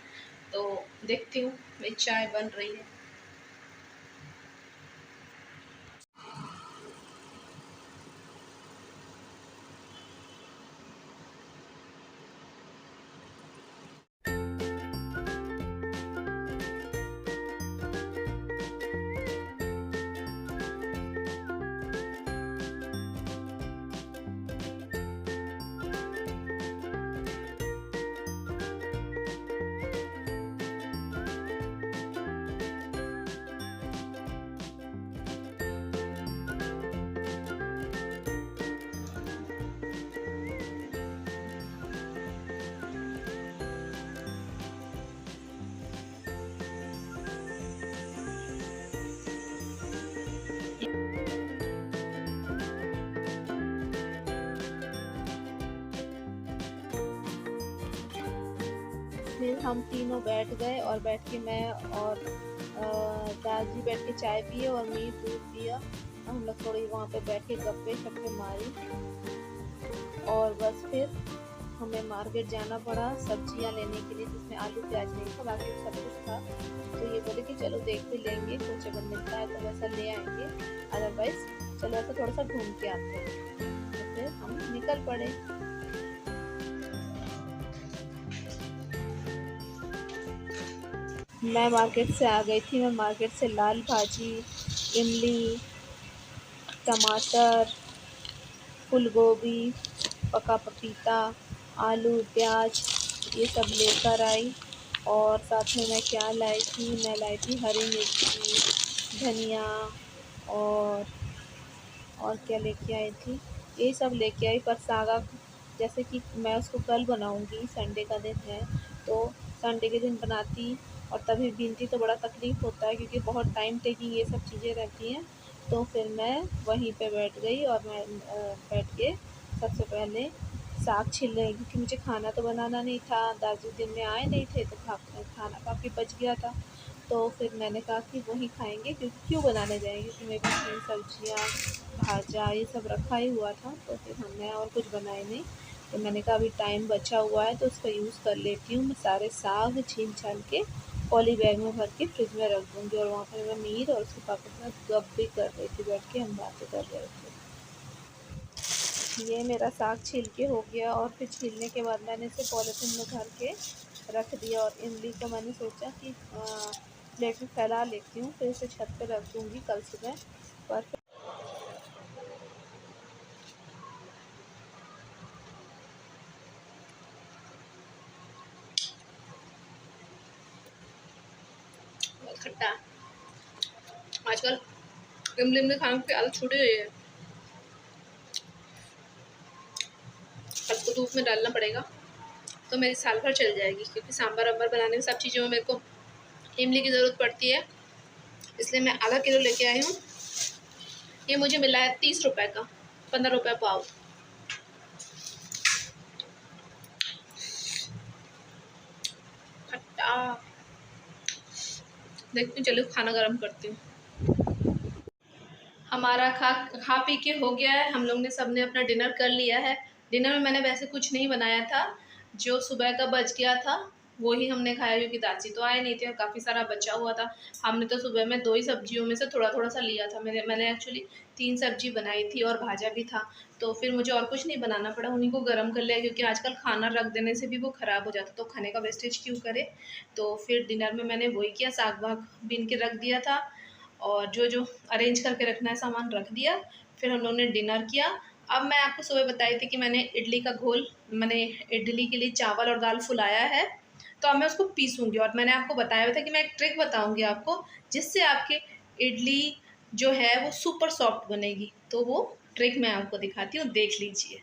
तो देखती हूँ, मेरी चाय बन रही है। फिर हम तीनों बैठ गए और बैठ के मैं और दादाजी बैठ के चाय पिए और मीर दूध पिया, और हम लोग थोड़ी वहाँ पे बैठ के गप्पे शप्पे मारी। और बस फिर हमें मार्केट जाना पड़ा सब्जियाँ लेने के लिए, जिसमें आलू प्याज नहीं था, बाकी सब कुछ था। तो ये बोले कि चलो देख भी लेंगे, कुछ अगर मिलता है तो वैसा ले आएंगे, अदरवाइज चलो ऐसा थोड़ा सा घूम के आते हैं। तो फिर हम निकल पड़े। मैं मार्केट से आ गई थी। मैं मार्केट से लाल भाजी, इमली, टमाटर, फूल गोभी, पका पपीता, आलू, प्याज ये सब लेकर आई। और साथ में मैं क्या लाई थी, मैं लाई थी हरी मिर्ची, धनिया, और क्या लेके आई थी, यही सब लेके आई। पर सागा जैसे कि मैं उसको कल बनाऊंगी, संडे का दिन है, तो संडे के दिन बनाती और तभी बीनती तो बड़ा तकलीफ़ होता है, क्योंकि बहुत टाइम टेकिंग ये सब चीज़ें रहती हैं। तो फिर मैं वहीं पे बैठ गई और मैं बैठ के सबसे पहले साग छील रही, क्योंकि मुझे खाना तो बनाना नहीं था, दादी दिन में आए नहीं थे, तो खाना काफ़ी बच गया था। तो फिर मैंने कहा कि वहीं खाएंगे, क्योंकि क्यों बनाने जाएंगे, क्योंकि मेरे पास 3 सब्जियाँ, भाजा ये सब रखा ही हुआ था। तो फिर हमने और कुछ बनाए नहीं, तो मैंने कहा अभी टाइम बचा हुआ है तो उसका यूज़ कर लेती हूँ। मैं सारे साग छील छाल के पॉली बैग में भर के फ्रिज में रख दूँगी। और वहाँ पर मैं मीर और उसके पापा के साथ गप भी कर रही थी, बैठ के हम बातें कर रहे थे। ये मेरा साग छील के हो गया, और फिर छीलने के बाद मैंने इसे पॉलीथीन में भर के रख दिया। और इमली को मैंने सोचा कि प्लेट में फैला लेती हूँ, फिर इसे छत पे रख दूँगी कल सुबह। पर बहुत खट्टा। आजकल इमली इमली खाने की आदत छूटी हुई है। कल को धूप में डालना पड़ेगा तो मेरी साल भर चल जाएगी, क्योंकि सांभर वाम्बर बनाने में सब चीज़ों में मेरे को इमली की ज़रूरत पड़ती है। इसलिए मैं आधा किलो लेके आई हूँ। ये मुझे मिला है 30 रुपए का, 15 रुपए पाव। देखती हूँ, चलो खाना गर्म करती हूँ। हमारा खा पी के हो गया है, हम लोग ने सबने अपना डिनर कर लिया है। डिनर में मैंने वैसे कुछ नहीं बनाया था, जो सुबह का बच गया था वो ही हमने खाया, क्योंकि दाची तो आए नहीं थे और काफ़ी सारा बचा हुआ था। हमने तो सुबह में 2 ही सब्जियों में से थोड़ा थोड़ा सा लिया था। मैंने एक्चुअली 3 सब्जी बनाई थी और भाजा भी था, तो फिर मुझे और कुछ नहीं बनाना पड़ा, उन्हीं को गर्म कर लिया, क्योंकि आजकल खाना रख देने से भी वो ख़राब हो जाता, तो खाने का वेस्टेज क्यों करे। तो फिर डिनर में मैंने वही किया, साग वाग बीन के रख दिया था और जो जो अरेंज करके रखना है सामान रख दिया। फिर हम लोगों ने डिनर किया। अब मैं आपको सुबह बताई थी कि मैंने इडली का घोल, मैंने इडली के लिए चावल और दाल फुलाया है, तो अब मैं उसको पीसूँगी। और मैंने आपको बताया हुआ था कि मैं एक ट्रिक बताऊँगी आपको, जिससे आपके इडली जो है वो सुपर सॉफ्ट बनेगी। तो वो ट्रिक मैं आपको दिखाती हूँ, देख लीजिए।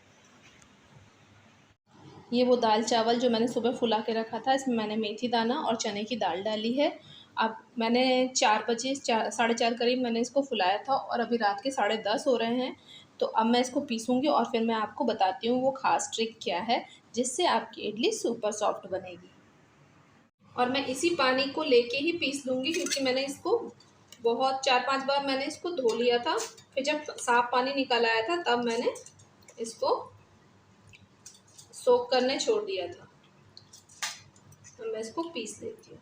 ये वो दाल चावल जो मैंने सुबह फुला के रखा था, इसमें मैंने मेथी दाना और चने की दाल डाली है। अब मैंने 4 बजे 4 साढ़े 4 करीब मैंने इसको फुलाया था और अभी रात के 10:30 हो रहे हैं। तो अब मैं इसको पीसूँगी और फिर मैं आपको बताती हूँ वो ख़ास ट्रिक क्या है, जिससे आपकी इडली सुपर सॉफ्ट बनेगी। और मैं इसी पानी को लेके ही पीस लूँगी, क्योंकि मैंने इसको बहुत 4-5 बार मैंने इसको धो लिया था। फिर जब साफ़ पानी निकल आया था तब मैंने इसको सोक करने छोड़ दिया था। तो मैं इसको पीस लेती हूँ।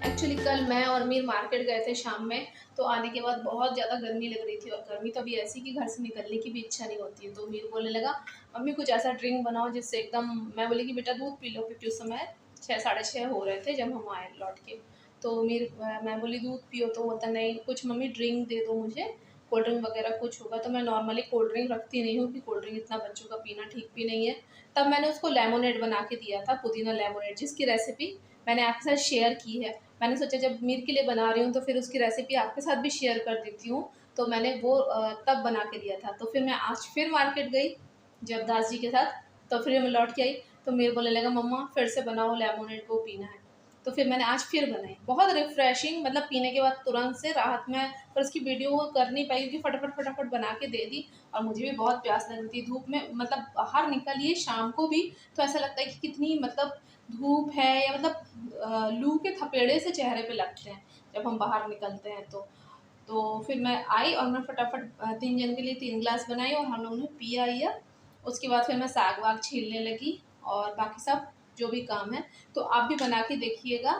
एक्चुअली कल मैं और मीर मार्केट गए थे शाम में, तो आने के बाद बहुत ज़्यादा गर्मी लग रही थी और गर्मी तो अभी ऐसी कि घर से निकलने की भी इच्छा नहीं होती है। तो मीर बोलने लगा, मम्मी कुछ ऐसा ड्रिंक बनाओ जिससे एकदम, मैं बोली कि बेटा दूध पी लो, क्योंकि उस समय 6-6:30 हो रहे थे जब हम आए लौट के। तो मैं बोली दूध पियो, तो बोलता नहीं कुछ मम्मी ड्रिंक दे दो मुझे, कोल्ड ड्रिंक वगैरह कुछ होगा। तो मैं नॉर्मली कोल्ड ड्रिंक रखती नहीं हूँ, कि कोल्ड ड्रिंक इतना बच्चों का पीना ठीक भी नहीं है। तब मैंने उसको लेमोनेड बना के दिया था, पुदीना लेमोनेड, जिसकी रेसिपी मैंने आपके साथ शेयर की है। मैंने सोचा जब मीर के लिए बना रही हूँ तो फिर उसकी रेसिपी आपके साथ भी शेयर कर देती हूँ। तो मैंने वो तब बना के दिया था। तो फिर मैं आज फिर मार्केट गई जब दास जी के साथ, तो फिर मैं लौट के आई तो मीर बोलने लगा मम्मा फिर से बनाओ लेमोनेड, वो पीना है। तो फिर मैंने आज फिर बनाई, बहुत रिफ़्रेशिंग, मतलब पीने के बाद तुरंत से राहत में। पर उसकी वीडियो वो कर नहीं पाई, क्योंकि फटाफट बना के दे दी और मुझे भी बहुत प्यास लग रही थी धूप में। मतलब बाहर निकलिए शाम को भी तो ऐसा लगता है कि कितनी मतलब धूप है, या मतलब लू के थपेड़े से चेहरे पे लगते हैं जब हम बाहर निकलते हैं। तो फिर मैं आई और मैं फटाफट 3 जन के लिए 3 गिलास बनाई और हम लोगों ने पिया लिया। उसके बाद फिर मैं साग वाग छीलने लगी और बाकी सब जो भी काम है। तो आप भी बना के देखिएगा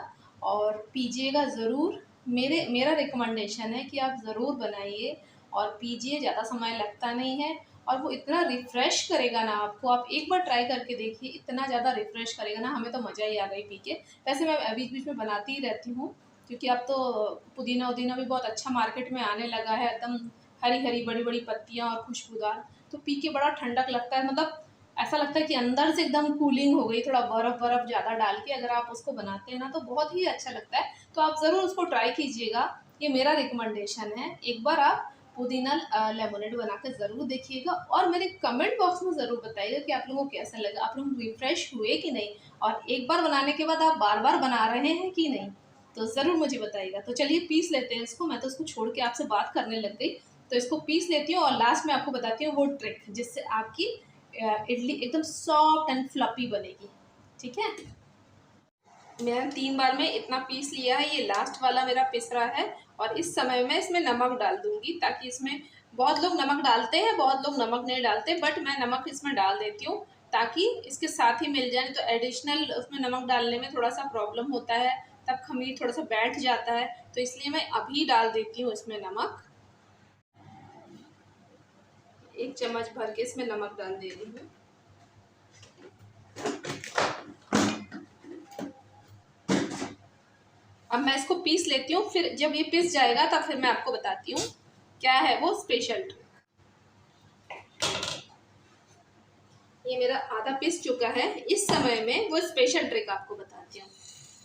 और पीजिएगा ज़रूर। मेरा रिकमेंडेशन है कि आप ज़रूर बनाइए और पीजिए, ज़्यादा समय लगता नहीं है और वो इतना रिफ़्रेश करेगा ना आपको, आप एक बार ट्राई करके देखिए, इतना ज़्यादा रिफ़्रेश करेगा ना, हमें तो मज़ा ही आ गई पी के। वैसे मैं बीच-बीच में बनाती ही रहती हूँ, क्योंकि अब तो पुदीना-वुदीना भी बहुत अच्छा मार्केट में आने लगा है, एकदम हरी-हरी बड़ी-बड़ी पत्तियाँ और खुशबूदार, तो पी के बड़ा ठंडक लगता है। मतलब ऐसा लगता है कि अंदर से एकदम कूलिंग हो गई, थोड़ा बर्फ़-वर्फ़ ज़्यादा डाल के अगर आप उसको बनाते हैं ना तो बहुत ही अच्छा लगता है। तो आप ज़रूर उसको ट्राई कीजिएगा, ये मेरा रिकमेंडेशन है। एक बार आप पुदीना लेमोनेड बना के ज़रूर देखिएगा और मेरे कमेंट बॉक्स में ज़रूर बताइएगा कि आप लोगों को कैसा लगा, आप लोग रिफ़्रेश हुए कि नहीं, और एक बार बनाने के बाद आप बार-बार बना रहे हैं कि नहीं, तो ज़रूर मुझे बताइएगा। तो चलिए पीस लेते हैं इसको, मैं तो इसको छोड़ के आपसे बात करने लग गई। तो इसको पीस लेती हूँ और लास्ट में आपको बताती हूँ वो ट्रिक, जिससे आपकी इडली एकदम सॉफ्ट एंड फ्लफी बनेगी। ठीक है, मैंने 3 बार में इतना पीस लिया है, ये लास्ट वाला मेरा पिस रहा है। और इस समय मैं इसमें नमक डाल दूंगी, ताकि इसमें बहुत लोग नमक डालते हैं, बहुत लोग नमक नहीं डालते, बट मैं नमक इसमें डाल देती हूँ ताकि इसके साथ ही मिल जाए। तो एडिशनल उसमें नमक डालने में थोड़ा सा प्रॉब्लम होता है, तब खमीर थोड़ा सा बैठ जाता है, तो इसलिए मैं अभी डाल देती हूँ इसमें नमक। 1 चम्मच भर के इसमें नमक डाल दे रही हूँ। अब मैं इसको पीस लेती हूँ, फिर जब ये पिस जाएगा तब फिर मैं आपको बताती हूँ क्या है वो स्पेशल ट्रिक। ये मेरा आधा पिस चुका है। इस समय में वो स्पेशल ट्रिक आपको बताती हूँ।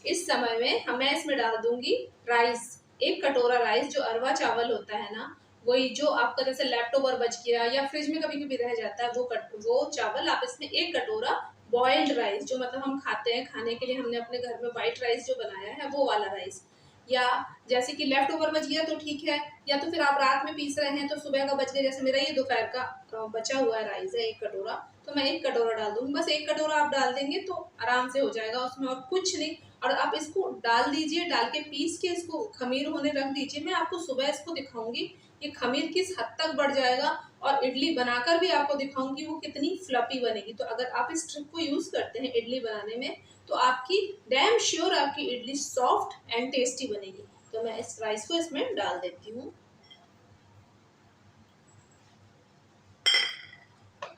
इस समय में मैं इसमें डाल दूंगी राइस, 1 कटोरा राइस, जो अरवा चावल होता है ना, वही जो आपका जैसे लेफ्ट ओवर बच गया या फ्रिज में कभी कभी रह जाता है, वो चावल आप इसमें 1 कटोरा बॉइल्ड राइस, जो मतलब हम खाते हैं खाने के लिए, हमने अपने घर में वाइट राइस जो बनाया है वो वाला राइस, या जैसे कि लेफ्ट ओवर बच गया तो ठीक है, या तो फिर आप रात में पीस रहे हैं तो सुबह का बच गया, जैसे मेरा ये दोपहर का बचा हुआ है राइस है 1 कटोरा, तो मैं 1 कटोरा डाल दूंगी, बस 1 कटोरा आप डाल देंगे तो आराम से हो जाएगा उसमें, और कुछ नहीं। और आप इसको डाल दीजिए, डाल के पीस के इसको खमीर होने रख दीजिए। मैं आपको सुबह इसको दिखाऊंगी ये खमीर किस हद तक बढ़ जाएगा, और इडली बनाकर भी आपको दिखाऊंगी वो कितनी फ्लफी बनेगी। तो अगर आप इस ट्रिक को यूज करते हैं इडली बनाने में तो आपकी डैम श्योर आपकी इडली सॉफ्ट एंड टेस्टी बनेगी। तो मैं इस राइस को इसमें डाल देती हूँ,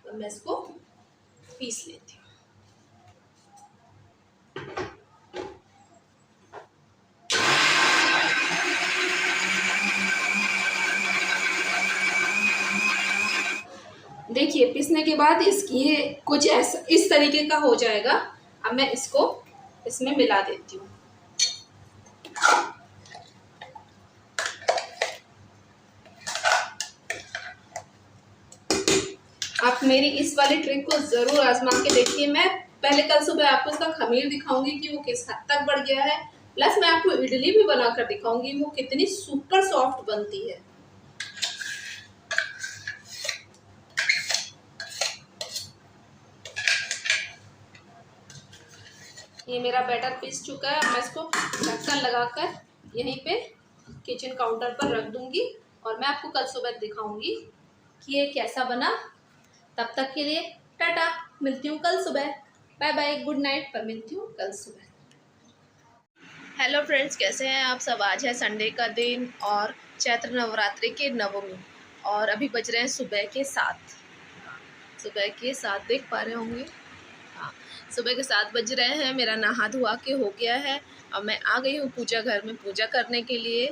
तो मैं इसको पीस लेती हूँ। देखिए पीसने के बाद इसकी ये कुछ ऐसा इस तरीके का हो जाएगा। अब मैं इसको इसमें मिला देती हूँ। आप मेरी इस वाली ट्रिक को जरूर आजमा के देखिए। मैं पहले कल सुबह आपको इसका खमीर दिखाऊंगी कि वो किस हद तक बढ़ गया है, प्लस मैं आपको इडली भी बनाकर दिखाऊंगी वो कितनी सुपर सॉफ्ट बनती है। ये मेरा बैटर पीस चुका है। मैं इसको ढक्कन लगाकर यहीं पे किचन काउंटर पर रख दूंगी और मैं आपको कल सुबह दिखाऊंगी कि ये कैसा बना। तब तक के लिए टाटा, मिलती हूँ कल सुबह। बाय बाय, गुड नाइट, पर मिलती हूँ कल सुबह। हेलो फ्रेंड्स, कैसे हैं आप सब। आज है संडे का दिन और चैत्र नवरात्रि के नवमी, और अभी बज रहे हैं सुबह के 7। सुबह के 7 देख पा रहे होंगे। हाँ, सुबह के 7 बज रहे हैं। मेरा नहा धोआ के हो गया है और मैं आ गई हूँ पूजा घर में पूजा करने के लिए।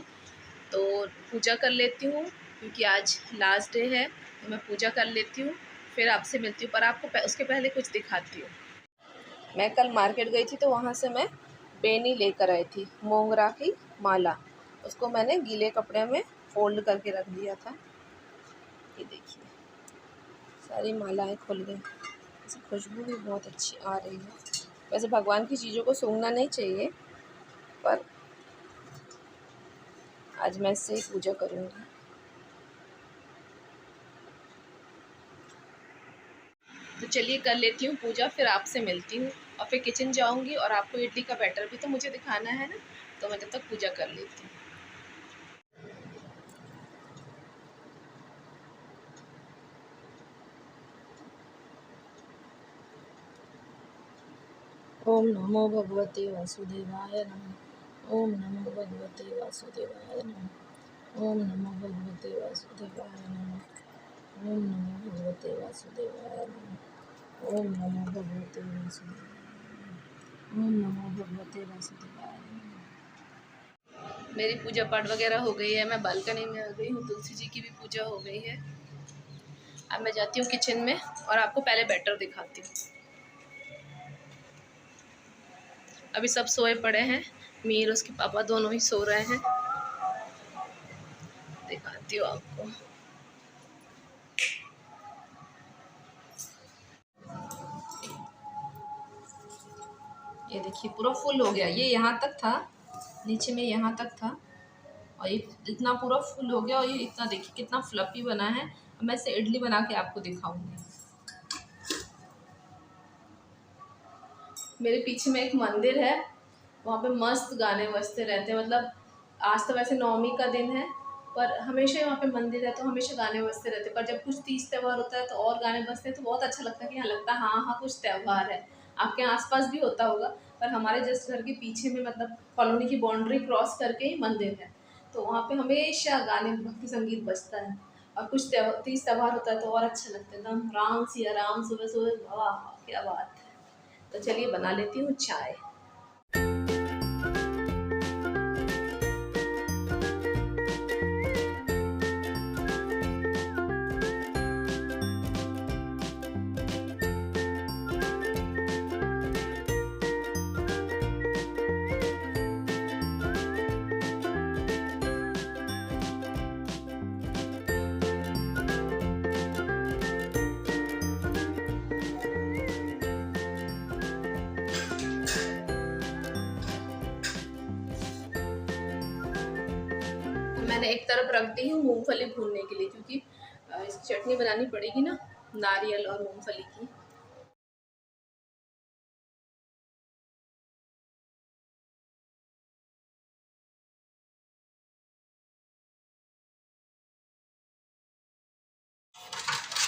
तो पूजा कर लेती हूँ क्योंकि आज लास्ट डे है, तो मैं पूजा कर लेती हूँ, फिर आपसे मिलती हूँ। पर आपको उसके पहले कुछ दिखाती हूँ। मैं कल मार्केट गई थी तो वहाँ से मैं बेनी लेकर आई थी, मोंगरा की माला। उसको मैंने गीले कपड़े में फोल्ड करके रख दिया था। ये देखिए सारी मालाएं खुल गई। खुशबू भी बहुत अच्छी आ रही है। वैसे भगवान की चीज़ों को सूंघना नहीं चाहिए, पर आज मैं इससे ही पूजा करूँगी। तो चलिए कर लेती हूँ पूजा, फिर आपसे मिलती हूँ और फिर किचन जाऊँगी और आपको इडली का बैटर भी तो मुझे दिखाना है ना, तो मैं तब तक पूजा कर लेती हूँ। ओम नमो भगवते वासुदेवाय नमः। ओम नमो भगवते वासुदेवाय नमः। ओम नमो भगवते वासुदेवाय नमः। ओम नमो भगवते वासुदेवाय नमः। ओम नमो भगवते वासुदेवाय नमः। ओम नमो भगवते वासुदेवाय नमः। मेरी पूजा पाठ वगैरह हो गई है। मैं बालकनी में आ गई हूँ, तुलसी जी की भी पूजा हो गई है। अब मैं जाती हूँ किचन में और आपको पहले बैटर दिखाती हूँ। अभी सब सोए पड़े हैं, मीर उसके पापा दोनों ही सो रहे हैं। दिखाती हूँ आपको। ये देखिए पूरा फुल हो गया। ये यहाँ तक था, नीचे में यहाँ तक था, और ये इतना पूरा फुल हो गया। और ये इतना देखिए कितना फ्लफी बना है। मैं इसे इडली बना के आपको दिखाऊंगी। मेरे पीछे में एक मंदिर है, वहाँ पे मस्त गाने बजते रहते हैं। मतलब आज तो वैसे नवमी का दिन है, पर हमेशा वहाँ पे मंदिर है तो हमेशा गाने बजते रहते हैं। पर जब कुछ तीज त्यौहार होता है तो और गाने बजते हैं, तो बहुत अच्छा लगता है कि हाँ लगता है हाँ हाँ कुछ त्यौहार है। आपके आसपास भी होता होगा, पर हमारे जस्ट घर के पीछे में मतलब कॉलोनी की बाउंड्री क्रॉस करके ही मंदिर है, तो वहाँ पे हमेशा गाने भक्ति संगीत बजता है। और कुछ तीज त्यौहार होता है तो और अच्छा लगता है, एकदम राम सिया राम, सुबह सुबह, वाह क्या बात है। तो चलिए बना लेती हूँ चाय। मैंने एक तरफ रख दी हूँ मूंगफली भूनने के लिए, क्योंकि इसकी चटनी बनानी पड़ेगी ना नारियल और मूंगफली की।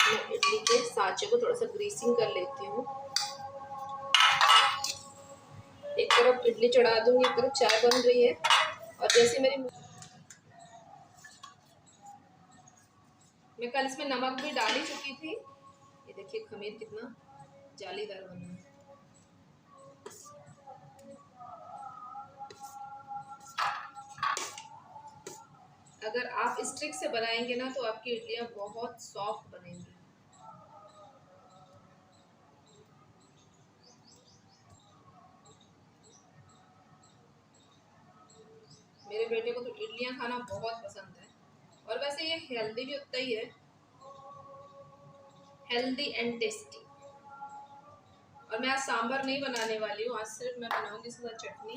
मैं इडली के सांचे को थोड़ा सा ग्रीसिंग कर लेती हूँ। एक तरफ इडली चढ़ा दूंगी, एक तरफ चाय बन रही है। और जैसे मैं कल इसमें नमक भी डाल ही चुकी थी। ये देखिए खमीर कितना जालीदार बना है। अगर आप इस ट्रिक से बनाएंगे ना तो आपकी इडलियां बहुत सॉफ्ट बनेंगी। मेरे बेटे को तो इडलियां खाना बहुत पसंद है, और वैसे ये हेल्दी भी उतना ही है, हेल्दी एंड टेस्टी। और मैं आज सांभर नहीं बनाने वाली हूँ, आज सिर्फ मैं बनाऊंगी इसके साथ चटनी।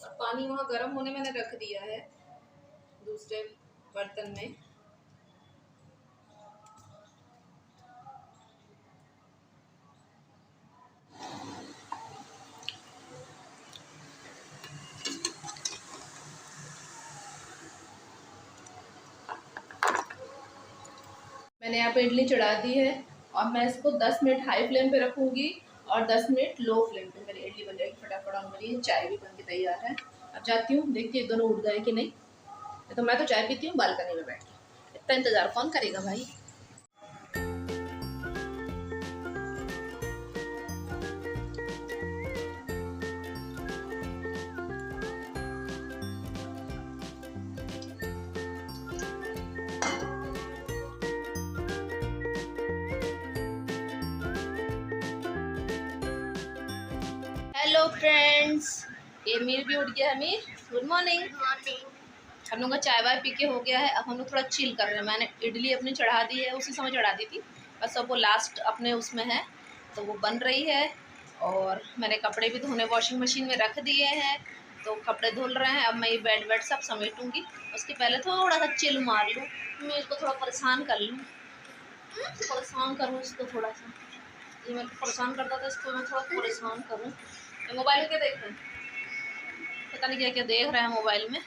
और पानी वहाँ गर्म होने मैंने रख दिया है दूसरे बर्तन में। मैंने यहाँ पे इडली चढ़ा दी है और मैं इसको 10 मिनट हाई फ्लेम पे रखूँगी और 10 मिनट लो फ्लेम पे मेरी इडली बन जाएगी फटाफट। और मेरी चाय भी बन के तैयार है। अब जाती हूँ, देखती हूँ दोनों उठ गए कि नहीं। तो मैं तो चाय पीती हूँ बालकनी में बैठ के, इतना इंतज़ार कौन करेगा भाई। हेलो फ्रेंड्स, ये मीर भी उठ गया है। Mir good morning. हम लोग का चाय वाय पी के हो गया है। अब हम लोग थोड़ा चिल कर रहे हैं। मैंने इडली अपनी चढ़ा दी है, उसी समय चढ़ा दी थी, बस अब वो लास्ट अपने उसमें है तो वो बन रही है। और मैंने कपड़े भी धोने वॉशिंग मशीन में रख दिए हैं, तो कपड़े धुल रहे हैं। अब मैं ये बेड वेड सब समेटूंगी, उसके पहले थोड़ा सा चिल मार लूँ, मैं इसको थोड़ा परेशान कर लूँ, परेशान करूँ इसको थोड़ा सा। ये मेरे को परेशान करता था, इसको मैं थोड़ा परेशान करूँ। मोबाइल में क्या देख रहे हैं, पता नहीं क्या क्या देख रहे हैं मोबाइल में।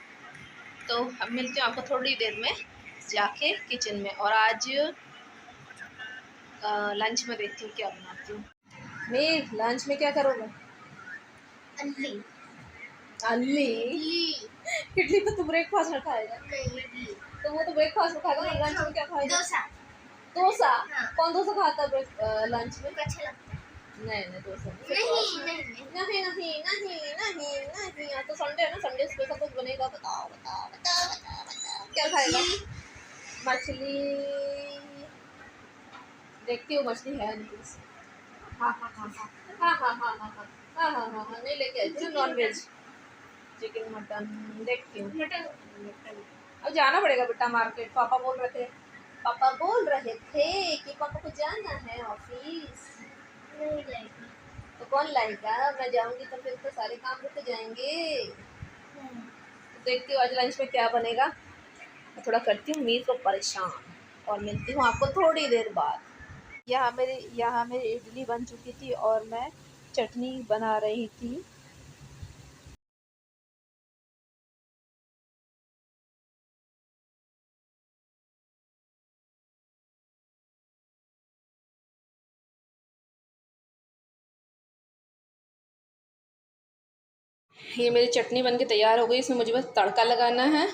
तो अब मिलती हूँ आपको थोड़ी देर में जाके किचन में। और आज लंच में देखती हूँ क्या बनाती हूँ। मैं लंच में क्या करोगे? अल्ली अल्ली इडली तो तुम ब्रेकफास्ट में खाएगा। तो वो तो ब्रेकफास्ट में खाएगा, लंच में क्या खाएगा? डोसा। हाँ। कौन डोसा खाता है लंच में? अच्छा लगता है। नहीं डोसा नहीं नहीं। आज तो संडे है ना, संडे स्पेशल कुछ बनेगा। बताओ बताओ बताओ बताओ बताओ क्या खाएगा? मछली। देखती हूँ मछली है नहीं। हाँ हाँ हाँ हाँ हाँ हाँ हाँ हाँ हाँ हाँ हाँ हाँ हाँ नहीं लेके आई थी नॉन वेज, चिकन मटन। देखती हूँ अब जाना पड़ेगा बेटा मार्केट। पापा बोल रहे थे कि पापा को जाना है ऑफिस। नहीं जाएगी। तो कौन लाएगा? मैं जाऊंगी तो फिर तो सारे काम रुक जाएंगे। तो देखती हूँ आज लंच में क्या बनेगा। मैं थोड़ा करती हूँ मीर को परेशान और मिलती हूँ आपको थोड़ी देर बाद। यहाँ मेरी इडली बन चुकी थी और मैं चटनी बना रही थी। ये मेरी चटनी बन के तैयार हो गई, इसमें मुझे बस तड़का लगाना है।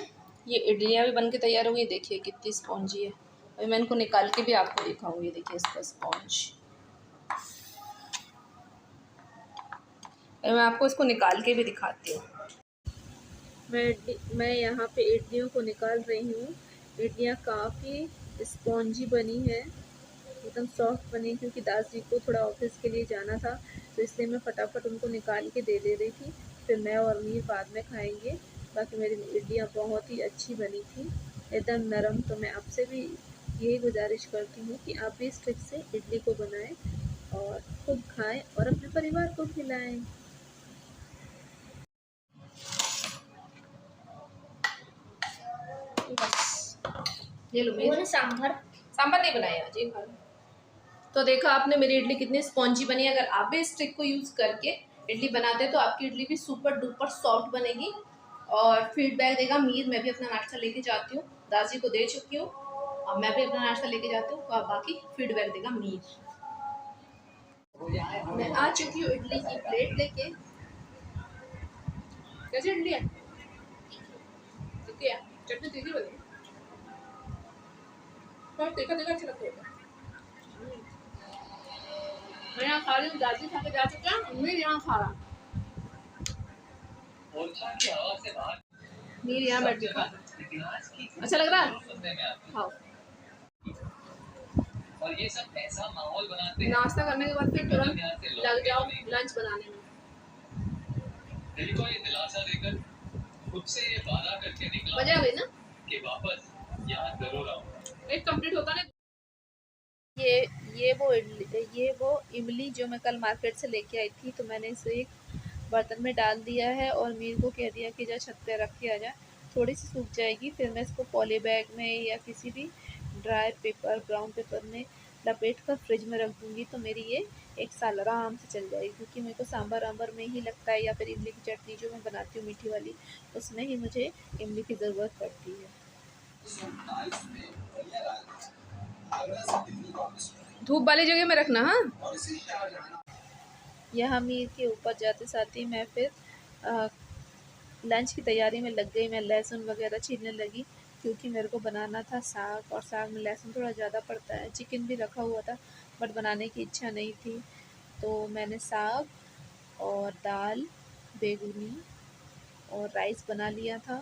ये इडलियाँ भी बन के तैयार हो गई, देखिए कितनी स्पॉन्जी है। अभी मैं इनको निकाल के भी आपको दिखाऊंगी, देखिए इसका स्पॉन्ज। अभी मैं आपको इसको निकाल के भी दिखाती हूँ। मैं यहाँ पे इडलियों को निकाल रही हूँ। इडलियाँ काफ़ी स्पॉन्जी बनी है, एकदम सॉफ्ट बनी, क्योंकि दास जी को थोड़ा ऑफिस के लिए जाना था, तो इसलिए मैं फटाफट उनको निकाल के दे रही थी। फिर मैं और मीर बाद में खाएंगे। बाकी मेरी इडलियाँ बहुत ही अच्छी बनी थी, एकदम नरम। तो मैं आपसे भी यही गुजारिश करती हूँ कि आप भी इस ट्रिक से इडली को बनाएं और खूब खाएं और अपने परिवार को खिलाएं। ये लो वो मेरी ना सांभर। सांभर नहीं बनाया आज, ये खा लो। तो देखा आपने मेरी इडली कितनी स्पॉन्जी बनी है। अगर आप भी इस ट्रिक को यूज़ करके इडली बनाते तो आपकी इडली भी सुपर डुपर सॉफ्ट बनेगी। और फीडबैक देगा मीर। मैं भी अपना नाश्ता लेके जाती हूँ, दादी को दे चुकी हूँ, अब मैं भी अपना नाश्ता लेके जाती हूँ, तो आप बाकी फीडबैक देगा मीर। मैं आ चुकी हूँ इडली की प्लेट लेके। कैसी इडली है? तीखी है? चटनी तीखी बनी? थोड़ा तीखा तीखा अच्छा लगता है। मैं यहाँ खा रही हूँ, दादी खा के जा चुके हैं, मीर यहाँ खा रहा। मीर यहाँ बैठ के खा रहा। अच्छा लग रहा है? खाओ। और ये सब ऐसा माहौल बनाते हैं। नाश्ता करने के बाद फिर तुरंत लग जाओ लंच बनाने में। दिल को ये दिलासा देकर खुद से ये वादा करके निकला मजा आ गई ना कि वापस यहाँ जरूर आऊंगा। एक कंप्लीट होता ना। ये वो इमली जो मैं कल मार्केट से लेके आई थी, तो मैंने इसे एक बर्तन में डाल दिया है और मीर को कह दिया कि जा छत पे रख के आ जा, थोड़ी सी सूख जाएगी, फिर मैं इसको पॉली बैग में या किसी भी ड्राई पेपर ब्राउन पेपर में लपेट कर फ्रिज में रख दूँगी। तो मेरी ये 1 साल आराम से चल जाएगी, क्योंकि मेरे को सांभर आंबर में ही लगता है, या फिर इमली की चटनी जो मैं बनाती हूँ मीठी वाली, उसमें ही मुझे इमली की ज़रूरत पड़ती है। धूप वाली जगह में रखना। हाँ, यहाँ मीर के ऊपर जाते साथ ही मैं फिर लंच की तैयारी में लग गई। मैं लहसुन वगैरह छीलने लगी, क्योंकि मेरे को बनाना था साग, और साग में लहसुन थोड़ा ज़्यादा पड़ता है। चिकन भी रखा हुआ था, बट बनाने की इच्छा नहीं थी, तो मैंने साग और दाल बेगुनी और राइस बना लिया था।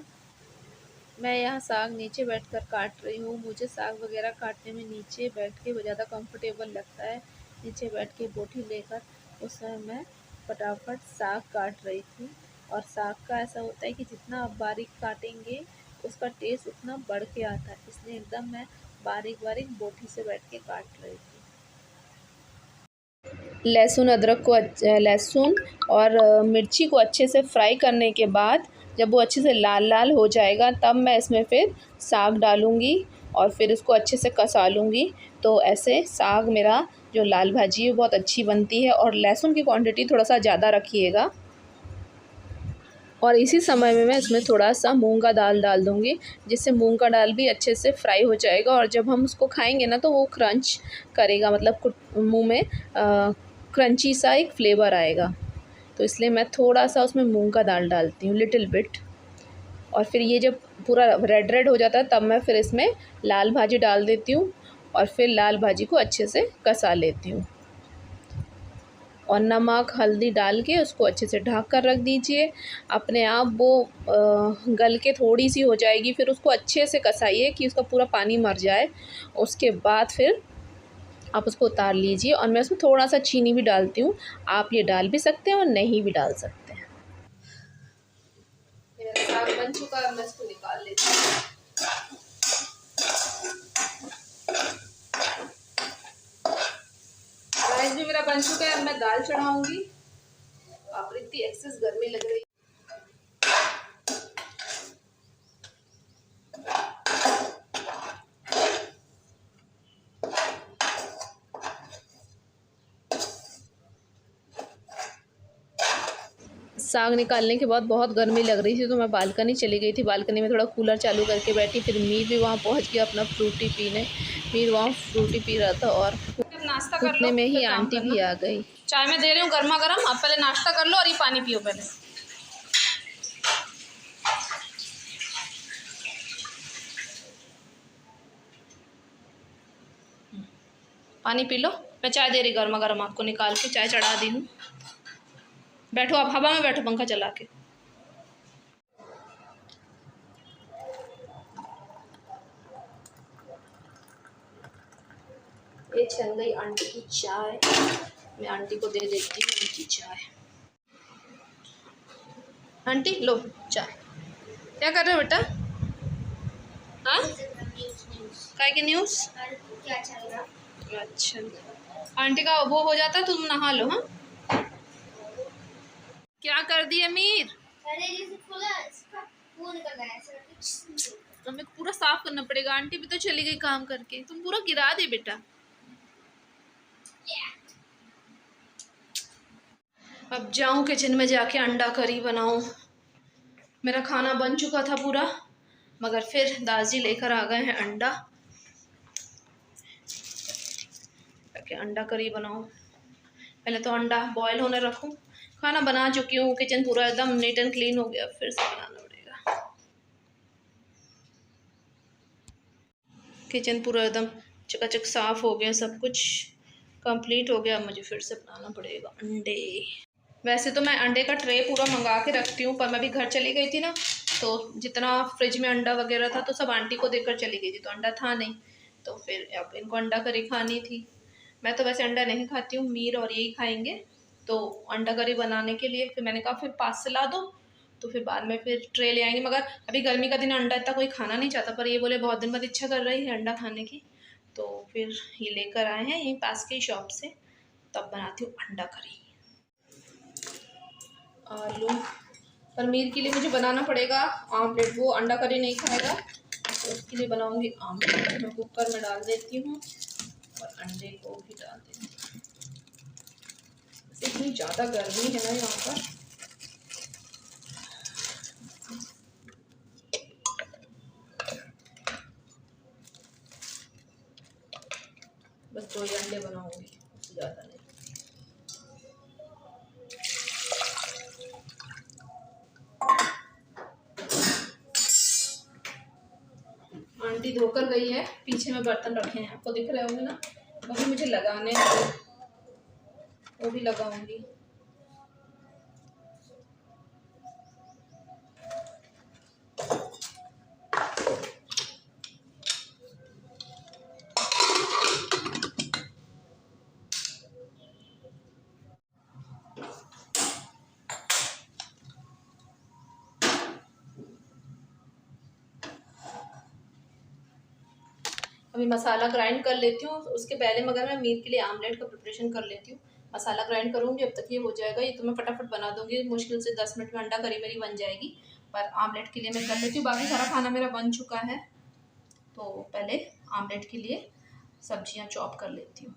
मैं यहाँ साग नीचे बैठकर काट रही हूँ। मुझे साग वगैरह काटने में नीचे बैठ के ज़्यादा कंफर्टेबल लगता है। नीचे बैठ के बोटी लेकर उस समय मैं फटाफट साग काट रही थी। और साग का ऐसा होता है कि जितना आप बारीक काटेंगे उसका टेस्ट उतना बढ़ के आता है, इसलिए एकदम मैं बारीक बारीक बोटी से बैठ के काट रही थी। लहसुन अदरक को लहसुन और मिर्ची को अच्छे से फ्राई करने के बाद जब वो अच्छे से लाल लाल हो जाएगा, तब मैं इसमें फिर साग डालूँगी और फिर इसको अच्छे से कसा लूँगी। तो ऐसे साग मेरा जो लाल भाजी है बहुत अच्छी बनती है। और लहसुन की क्वांटिटी थोड़ा सा ज़्यादा रखिएगा। और इसी समय में मैं इसमें थोड़ा सा मूंग का दाल डाल दूँगी, जिससे मूंग का दाल भी अच्छे से फ्राई हो जाएगा, और जब हम उसको खाएंगे ना तो वो क्रंच करेगा, मतलब मुंह में क्रंची सा एक फ्लेवर आएगा। तो इसलिए मैं थोड़ा सा उसमें मूंग का दाल डालती हूँ, लिटिल बिट। और फिर ये जब पूरा रेड रेड हो जाता है, तब मैं फिर इसमें लाल भाजी डाल देती हूँ, और फिर लाल भाजी को अच्छे से कसा लेती हूँ। और नमक हल्दी डाल के उसको अच्छे से ढक कर रख दीजिए। अपने आप वो गल के थोड़ी सी हो जाएगी, फिर उसको अच्छे से कसाइए कि उसका पूरा पानी मर जाए। उसके बाद फिर आप उसको उतार लीजिए। और मैं उसमें थोड़ा सा चीनी भी डालती हूँ, आप ये डाल भी सकते हैं और नहीं भी डाल सकते हैं। मेरा साग बन चुका है, मैं इसको निकाल लेती हूँ। राइस भी मेरा बन चुका है, अब मैं दाल चढ़ाऊंगी। आप इतनी एक्सेस गर्मी लग रही है। साग निकालने के बाद बहुत गर्मी लग रही थी, तो मैं बालकनी चली गई थी। बालकनी में थोड़ा कूलर चालू करके बैठी। फिर मीर भी वहाँ पहुँच गया अपना फ्रूटी पीने। मीर वहाँ फ्रूटी पी रहा था, और नाश्ता कर लो, में ही आंटी भी आ गई। चाय मैं दे रही हूँ गर्मा गर्म, आप पहले नाश्ता कर लो और ये पानी पियो पहले। पानी पी लो, मैं चाय दे रही गर्मा गर्म, आपको निकाल के चाय चढ़ा दी हूँ। बैठो, आप हवा में बैठो पंखा चला के। ये छन गई आंटी की चाय, मैं आंटी को दे देती हूँ उनकी चाय। आंटी लो चाय। क्या कर रहे हो बेटा? हाँ, काय की न्यूज़? क्या चल रहा? अच्छा, आंटी का वो हो जाता, तुम नहा लो। हाँ, क्या कर दिया मीर? अरे जैसे खुला इसका वो निकल रहा है ऐसा कुछ। तो हमें पूरा साफ करना पड़ेगा। आंटी भी तो चली गई काम करके, तुम पूरा गिरा दे बेटा। अब जाऊं किचन में जाके अंडा करी बनाऊं। मेरा खाना बन चुका था पूरा, मगर फिर दादी लेकर आ गए हैं अंडा, ताकि अंडा करी बनाऊं। पहले तो अंडा बॉयल होने रखूं। खाना बना चुकी हूँ, किचन पूरा एकदम नीट एंड क्लीन हो गया, फिर से बनाना पड़ेगा। किचन पूरा एकदम चकाचक साफ हो गया, सब कुछ कंप्लीट हो गया। मुझे फिर से बनाना पड़ेगा अंडे। वैसे तो मैं अंडे का ट्रे पूरा मंगा के रखती हूँ, पर मैं भी घर चली गई थी ना, तो जितना फ्रिज में अंडा वगैरह था तो सब आंटी को देकर चली गई थी, तो अंडा था नहीं। तो फिर अब इनको अंडा करी खानी थी। मैं तो वैसे अंडा नहीं खाती हूँ, मीर और यही खाएंगे। तो अंडा करी बनाने के लिए फिर मैंने कहा फिर पास से ला दो, तो फिर बाद में फिर ट्रे ले आएंगे। मगर अभी गर्मी का दिन, अंडा इतना कोई खाना नहीं चाहता, पर ये बोले बहुत दिन बाद इच्छा कर रही है अंडा खाने की, तो फिर ये लेकर आए हैं यहीं पास की शॉप से। तब बनाती हूँ अंडा करी। आलू पनीर के लिए मुझे बनाना पड़ेगा आमलेट। वो अंडा करी नहीं खाएगा, तो उसके लिए बनाऊंगी आमलेट। मैं कुकर में डाल देती हूँ और अंडे को भी डाल देती हूँ। इतनी ज़्यादा गर्मी है ना यहाँ पर। बस 2 ही अंडे बनाऊंगी, उससे ज़्यादा नहीं। आंटी धोकर गई है, पीछे में बर्तन रखे हैं, आपको दिख रहे होंगे ना। अभी मुझे लगाने हैं, वो भी लगाऊंगी। अभी मसाला ग्राइंड कर लेती हूँ, उसके पहले मगर मैं मीट के लिए आमलेट का प्रिपरेशन कर लेती हूँ। मसाला ग्राइंड करूँगी, अब तक ये हो जाएगा। ये तो मैं फटाफट बना दूँगी, मुश्किल से 10 मिनट में अंडा करी मेरी बन जाएगी। पर आमलेट के लिए मैं कर लेती हूँ, बाकी सारा खाना मेरा बन चुका है। तो पहले आमलेट के लिए सब्जियाँ चॉप कर लेती हूँ।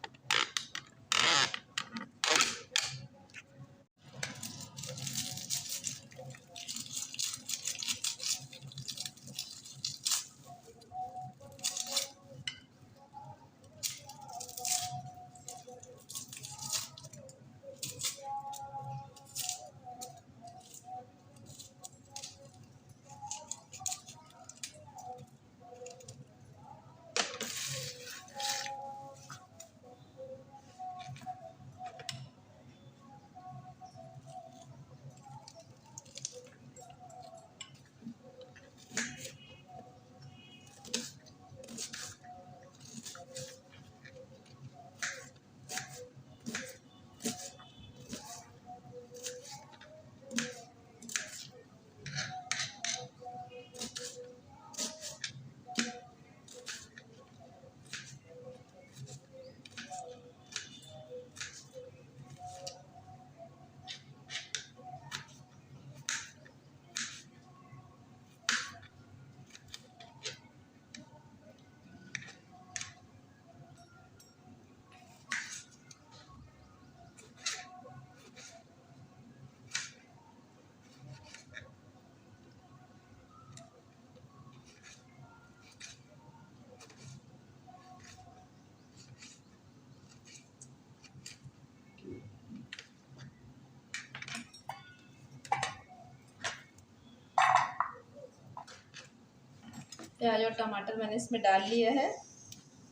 प्याज और टमाटर मैंने इसमें डाल लिया है।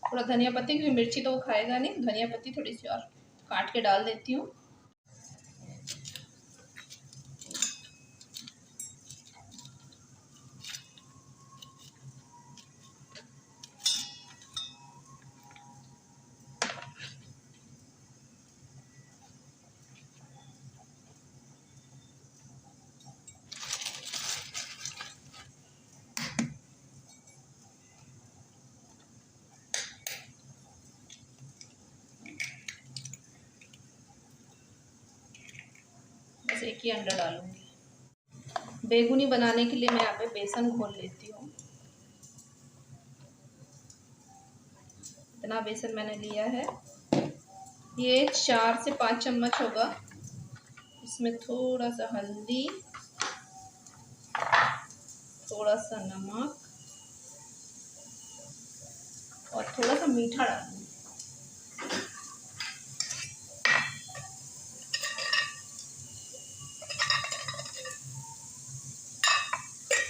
थोड़ा धनिया पत्ती, क्योंकि मिर्ची तो वो खाएगा नहीं, धनिया पत्ती थोड़ी सी और काट के डाल देती हूँ। बस एक ही अंडा डालूंगी। बेगुनी बनाने के लिए मैं यहाँ पे बेसन घोल लेती हूँ। इतना बेसन मैंने लिया है, ये 4 से 5 चम्मच होगा। इसमें थोड़ा सा हल्दी, थोड़ा सा नमक और थोड़ा सा मीठा डालूंगी।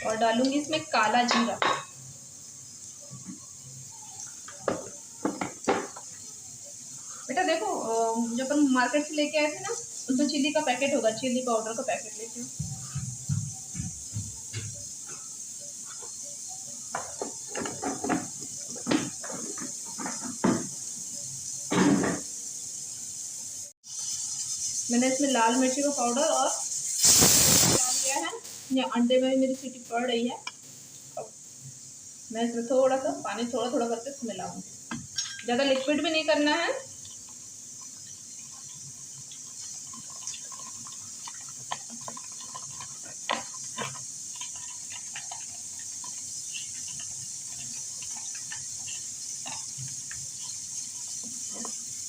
और डालूंगी इसमें काला जीरा। बेटा देखो, जब अपन मार्केट से लेके आए थे ना, उसमें चिल्ली का पैकेट होगा, चिल्ली पाउडर का पैकेट लेके आओ। मैंने इसमें लाल मिर्ची का पाउडर और डाल दिया है। ये अंडे में मेरी सीटी पड़ रही है। अब मैं इसमें थोड़ा सा पानी थोड़ा थोड़ा करके इसको मिलाऊंगी, ज़्यादा लिक्विड भी नहीं करना है।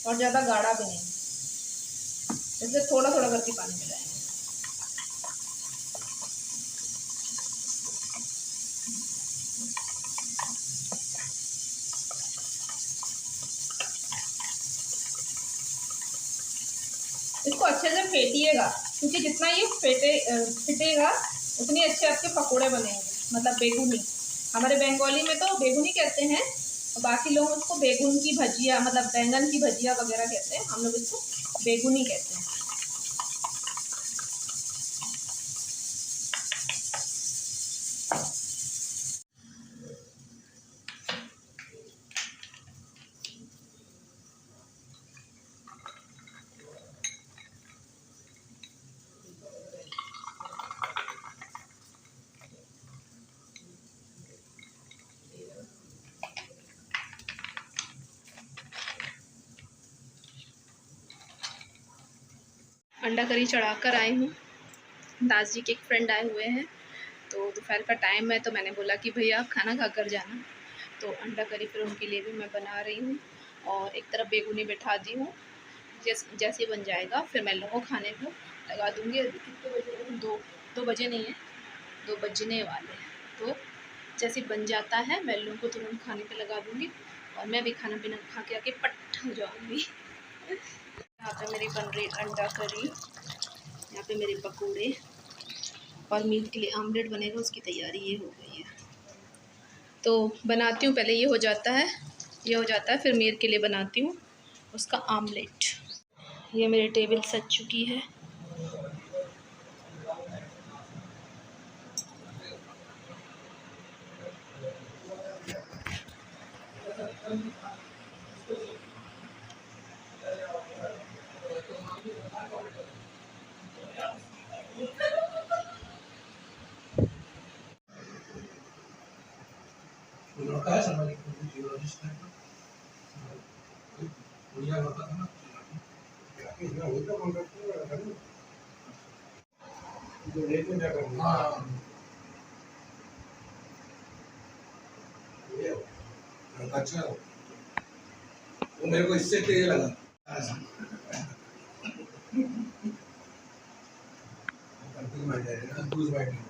और ज़्यादा गाढ़ा भी नहीं, इसलिए थोड़ा थोड़ा करके पानी मिलाएंगे। इसको अच्छे से फेंटिएगा, क्योंकि जितना ये फिटेगा उतनी अच्छे आपके पकोड़े बनेंगे, मतलब बेगुनी। हमारे बंगाली में तो बेगुनी कहते हैं, और बाकी लोग उसको बेगुन की भजिया, मतलब बैंगन की भजिया वगैरह कहते हैं। हम लोग इसको बेगुनी कहते हैं। अंडा करी चढ़ाकर आई हूँ। दास जी के एक फ्रेंड आए हुए हैं, तो दोपहर का टाइम है, तो मैंने बोला कि भैया आप खाना खा कर जाना। तो अंडा करी फिर उनके लिए भी मैं बना रही हूँ, और एक तरफ बेगुनी बैठा दी हूँ। जैसे बन जाएगा फिर मैं लोगों को खाने को लगा दूँगी। कितने बजे? 2 बजे नहीं है, 2 बजने वाले हैं। तो जैसे बन जाता है मैं लोगों को तुरंत खाने पे लगा दूँगी, और मैं भी खाना पीना खा के आके पट्ट हो जाऊँगी। यहाँ पे मेरी बन रही अंडा करी, यहाँ पे मेरे पकोड़े, और मीट के लिए आमलेट बनेगा, उसकी तैयारी ये हो गई है। तो बनाती हूँ, पहले ये हो जाता है, फिर मीट के लिए बनाती हूँ उसका आमलेट। ये मेरी टेबल सज चुकी है। लड़का है समझ जियोलॉजिस्ट है, बढ़िया लड़का था ना। इतना होता कॉन्ट्रैक्ट में जो रेट में क्या करना। हाँ लड़का अच्छा है, वो मेरे को इससे तेज लगा। दूध बैठ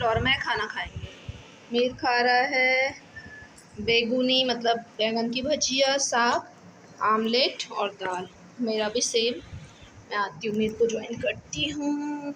और मैं खाना खाएंगे। मीर खा रहा है बेगुनी, मतलब बैंगन की भजिया, साग, आमलेट और दाल। मेरा भी सेम। मैं आती हूँ, मीर को ज्वाइन करती हूँ।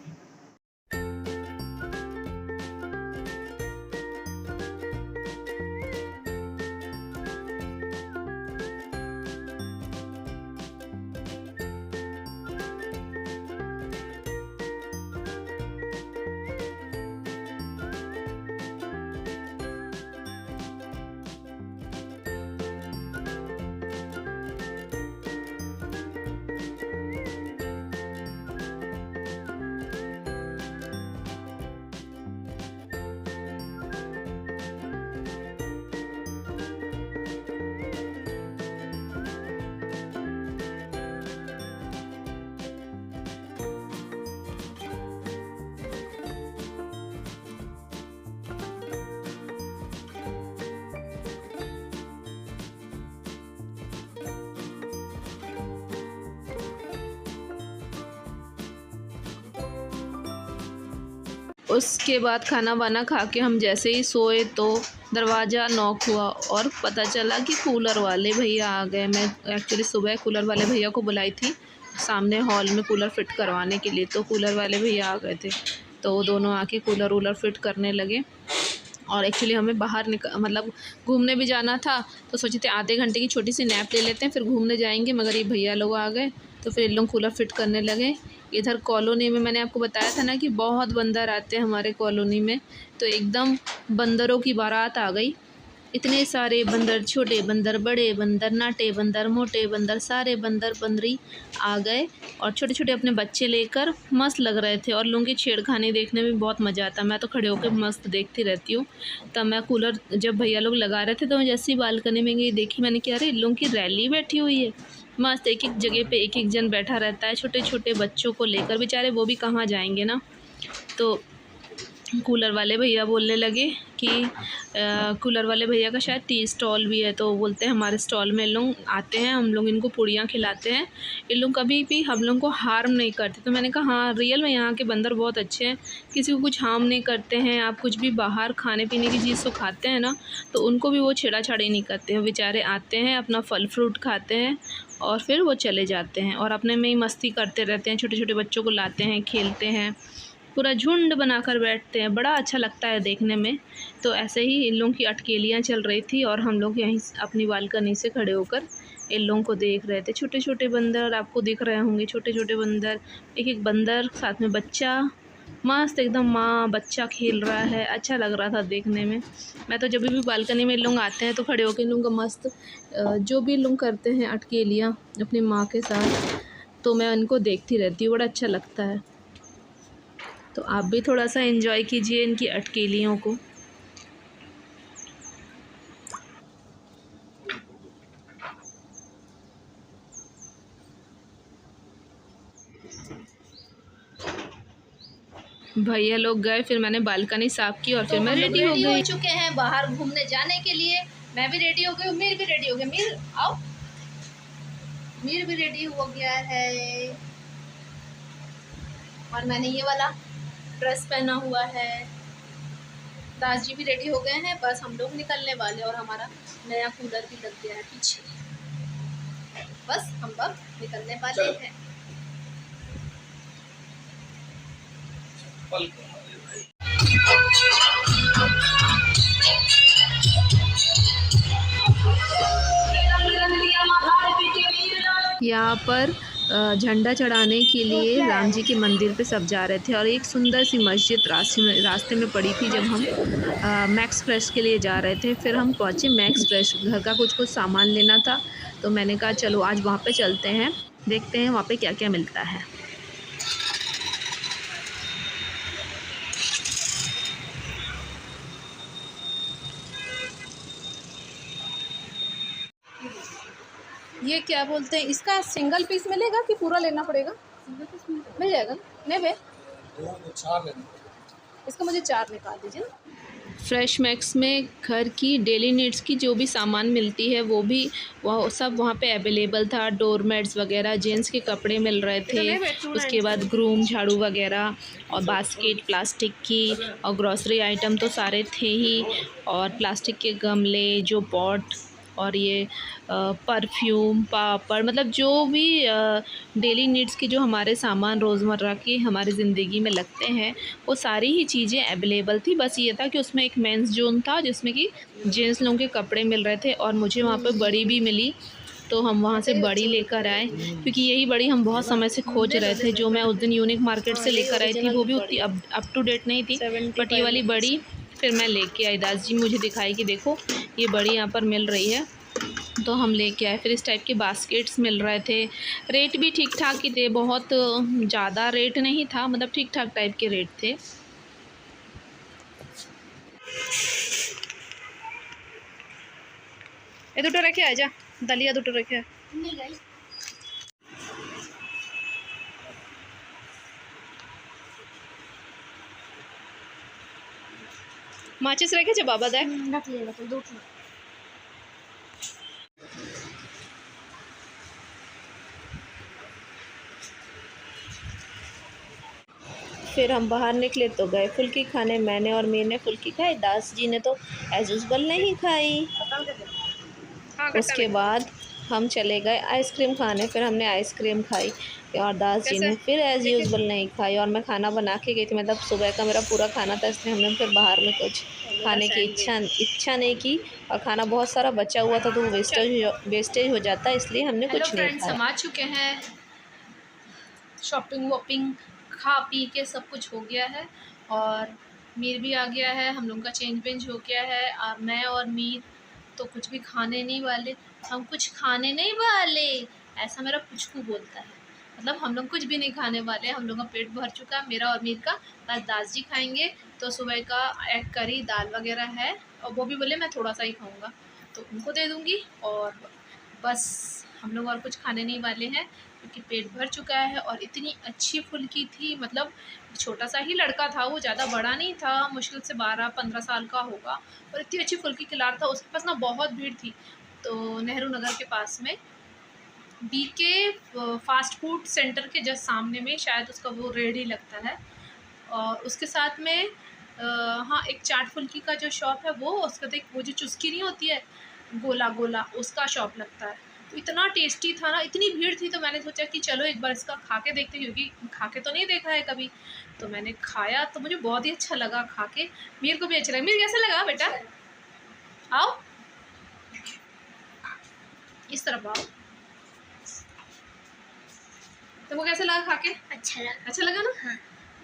उसके बाद खाना वाना खा के हम जैसे ही सोए तो दरवाज़ा नॉक हुआ और पता चला कि कूलर वाले भैया आ गए। मैं एक्चुअली सुबह कूलर वाले भैया को बुलाई थी सामने हॉल में कूलर फ़िट करवाने के लिए, तो कूलर वाले भैया आ गए थे। तो वो दोनों आके कूलर वूलर फ़िट करने लगे। और एक्चुअली हमें बाहर मतलब घूमने भी जाना था, तो सोचे थे आधे घंटे की छोटी सी नैप ले लेते हैं फिर घूमने जाएंगे, मगर ये भैया लोग आ गए तो फिर इन लोग कूलर फ़िट करने लगे। इधर कॉलोनी में मैंने आपको बताया था ना कि बहुत बंदर आते हैं हमारे कॉलोनी में, तो एकदम बंदरों की बारात आ गई। इतने सारे बंदर, छोटे बंदर, बड़े बंदर, नाटे बंदर, मोटे बंदर, सारे बंदर बंदरी आ गए और छोटे छोटे अपने बच्चे लेकर मस्त लग रहे थे। और लोगों की छेड़खानी देखने में बहुत मज़ा आता है। मैं तो खड़े होकर मस्त देखती रहती हूँ। तब मैं कूलर जब भैया लोग लगा रहे थे तो मैं जैसे ही बालकनी में गई देखी, मैंने क्या, अरे इन लोगों की रैली बैठी हुई है मस्त। एक एक जगह पे एक एक जन बैठा रहता है छोटे छोटे बच्चों को लेकर, बेचारे वो भी कहाँ जाएंगे ना। तो कूलर वाले भैया बोलने लगे कि कूलर वाले भैया का शायद टी स्टॉल भी है, तो बोलते हैं हमारे स्टॉल में लोग आते हैं, हम लोग इनको पूड़ियाँ खिलाते हैं, इन लोग कभी भी हम लोग को हार्म नहीं करते। तो मैंने कहा हाँ रियल में यहाँ के बंदर बहुत अच्छे हैं, किसी को कुछ हार्म नहीं करते हैं। आप कुछ भी बाहर खाने पीने की चीज़ तो खाते हैं ना, तो उनको भी वो छेड़ाछाड़ी नहीं करते हैं। बेचारे आते हैं अपना फल फ्रूट खाते हैं और फिर वो चले जाते हैं और अपने में ही मस्ती करते रहते हैं। छोटे छोटे बच्चों को लाते हैं, खेलते हैं, पूरा झुंड बनाकर बैठते हैं, बड़ा अच्छा लगता है देखने में। तो ऐसे ही इन लोगों की अटकेलियाँ चल रही थी और हम लोग यहीं अपनी बालकनी से खड़े होकर इन लोगों को देख रहे थे। छोटे छोटे बंदर आपको दिख रहे होंगे, छोटे छोटे बंदर, एक एक बंदर साथ में बच्चा, मस्त एकदम माँ बच्चा खेल रहा है, अच्छा लग रहा था देखने में। मैं तो जब भी बालकनी में लोग आते हैं तो खड़े होकर इन लोगों का मस्त जो भी लोग करते हैं अटकेलियाँ अपनी माँ के साथ, तो मैं उनको देखती रहती हूँ, बड़ा अच्छा लगता है। तो आप भी थोड़ा सा एंजॉय कीजिए इनकी अटकेलियों को। भैया लोग गए, फिर मैंने बालकनी साफ की और फिर मैं रेडी हो हो गई। चुके हैं बाहर घूमने जाने के लिए। मैं भी रेडी हो गई, मीर भी रेडी हो गया। मीर आओ, मीर भी रेडी हो गया है और मैंने ये वाला ड्रेस पहना हुआ है। दास जी भी रेडी हो गए हैं, बस हम लोग निकलने वाले और हमारा नया कूलर भी लग गया है पीछे, बस हम लोग निकलने वाले हैं। यहाँ पर झंडा चढ़ाने के लिए राम जी के मंदिर पे सब जा रहे थे और एक सुंदर सी मस्जिद रास्ते में पड़ी थी जब हम मैक्स फ्रेश के लिए जा रहे थे। फिर हम पहुँचे मैक्स फ्रेश, घर का कुछ सामान लेना था, तो मैंने कहा चलो आज वहाँ पे चलते हैं, देखते हैं वहाँ पे क्या क्या मिलता है। ये क्या बोलते हैं, इसका सिंगल पीस मिलेगा कि पूरा लेना पड़ेगा? सिंगल पीस मिल जाएगा नहीं बे? इसका मुझे 4 निकाल दीजिए ना। फ्रेश मैक्स में घर की डेली नीड्स की जो भी सामान मिलती है वो भी वह सब वहाँ पे अवेलेबल था। डोरमेट्स वगैरह, जेंट्स के कपड़े मिल रहे थे, उसके बाद ग्रूम झाड़ू वगैरह और बास्केट प्लास्टिक की, और ग्रॉसरी आइटम तो सारे थे ही, और प्लास्टिक के गमले, जो पॉट, और ये परफ्यूम, पापड़, मतलब जो भी डेली नीड्स की जो हमारे सामान रोज़मर्रा की हमारी ज़िंदगी में लगते हैं वो सारी ही चीज़ें अवेलेबल थी। बस ये था कि उसमें एक मेंस जोन था जिसमें कि जेंट्स लोगों के कपड़े मिल रहे थे और मुझे वहाँ पर बड़ी भी मिली, तो हम वहाँ से बड़ी लेकर आए, क्योंकि यही बड़ी हम बहुत समय से खोज रहे थे। जो मैं उस दिन यूनिक मार्केट से लेकर आई थी वो भी उतनी अप टू डेट नहीं थी, बट ये वाली बड़ी फिर मैं लेके आई। दास जी मुझे दिखाई कि देखो ये बड़ी यहाँ पर मिल रही है, तो हम लेके आए। फिर इस टाइप के बास्केट्स मिल रहे थे, रेट भी ठीक ठाक ही थे, बहुत ज़्यादा रेट नहीं था, मतलब ठीक ठाक टाइप के रेट थे। ये दुटो रखे आजा, दलिया दुटो रखे नहीं गई। माचिस रखे छे बाबा देख। रख ले दो। फिर हम बाहर निकले तो गए फुल्की खाने। मैंने और मीर ने फुल्की खाई, दास जी ने तो एज यूजुअल नहीं खाई। उसके बाद हम चले गए आइसक्रीम खाने, फिर हमने आइसक्रीम खाई और दास जी ने फिर एज़ यूजुअल नहीं खाई। और मैं खाना बना के गई थी, मतलब सुबह का मेरा पूरा खाना था, इसलिए हमने फिर बाहर में कुछ खाने की इच्छा नहीं की। और खाना बहुत सारा बचा हुआ था तो वो वेस्टेज हो जाता है, इसलिए हमने कुछ नहीं खाया। हम आ चुके हैं, शॉपिंग वॉपिंग खा पी के सब कुछ हो गया है और मीर भी आ गया है, हम लोगों का चेंज वेंज हो गया है। मैं और मीर तो कुछ भी खाने नहीं वाले, हम कुछ खाने नहीं वाले, ऐसा मेरा पुचकू बोलता है। मतलब हम लोग कुछ भी नहीं खाने वाले, हम लोग का पेट भर चुका है, मेरा और मीर का। बस दास जी खाएंगे, तो सुबह का एग करी दाल वगैरह है और वो भी बोले मैं थोड़ा सा ही खाऊंगा तो उनको दे दूंगी। और बस हम लोग और कुछ खाने नहीं वाले हैं क्योंकि पेट भर चुका है। और इतनी अच्छी फुल्की थी, मतलब छोटा सा ही लड़का था वो, ज़्यादा बड़ा नहीं था, मुश्किल से 12-15 साल का होगा। और इतनी अच्छी फुल्की खिला रहा था, उसके पास ना बहुत भीड़ थी। तो नेहरू नगर के पास में बीके फास्ट फूड सेंटर के जस्ट सामने में शायद उसका वो रेडी लगता है। और उसके साथ में हाँ एक चाट फुल्की का जो शॉप है वो, उसका तो एक वो जो चुस्की नहीं होती है गोला गोला, उसका शॉप लगता है। तो इतना टेस्टी था ना, इतनी भीड़ थी, तो मैंने सोचा कि चलो एक बार इसका खा के देखते, क्योंकि खा के तो नहीं देखा है कभी। तो मैंने खाया तो मुझे बहुत ही अच्छा लगा खा के, मीर को भी अच्छा लगा। मीर कैसा लगा बेटा? आओ इस तरफ आओ। तो वो कैसा लगा खा के? अच्छा लगा ना? हाँ।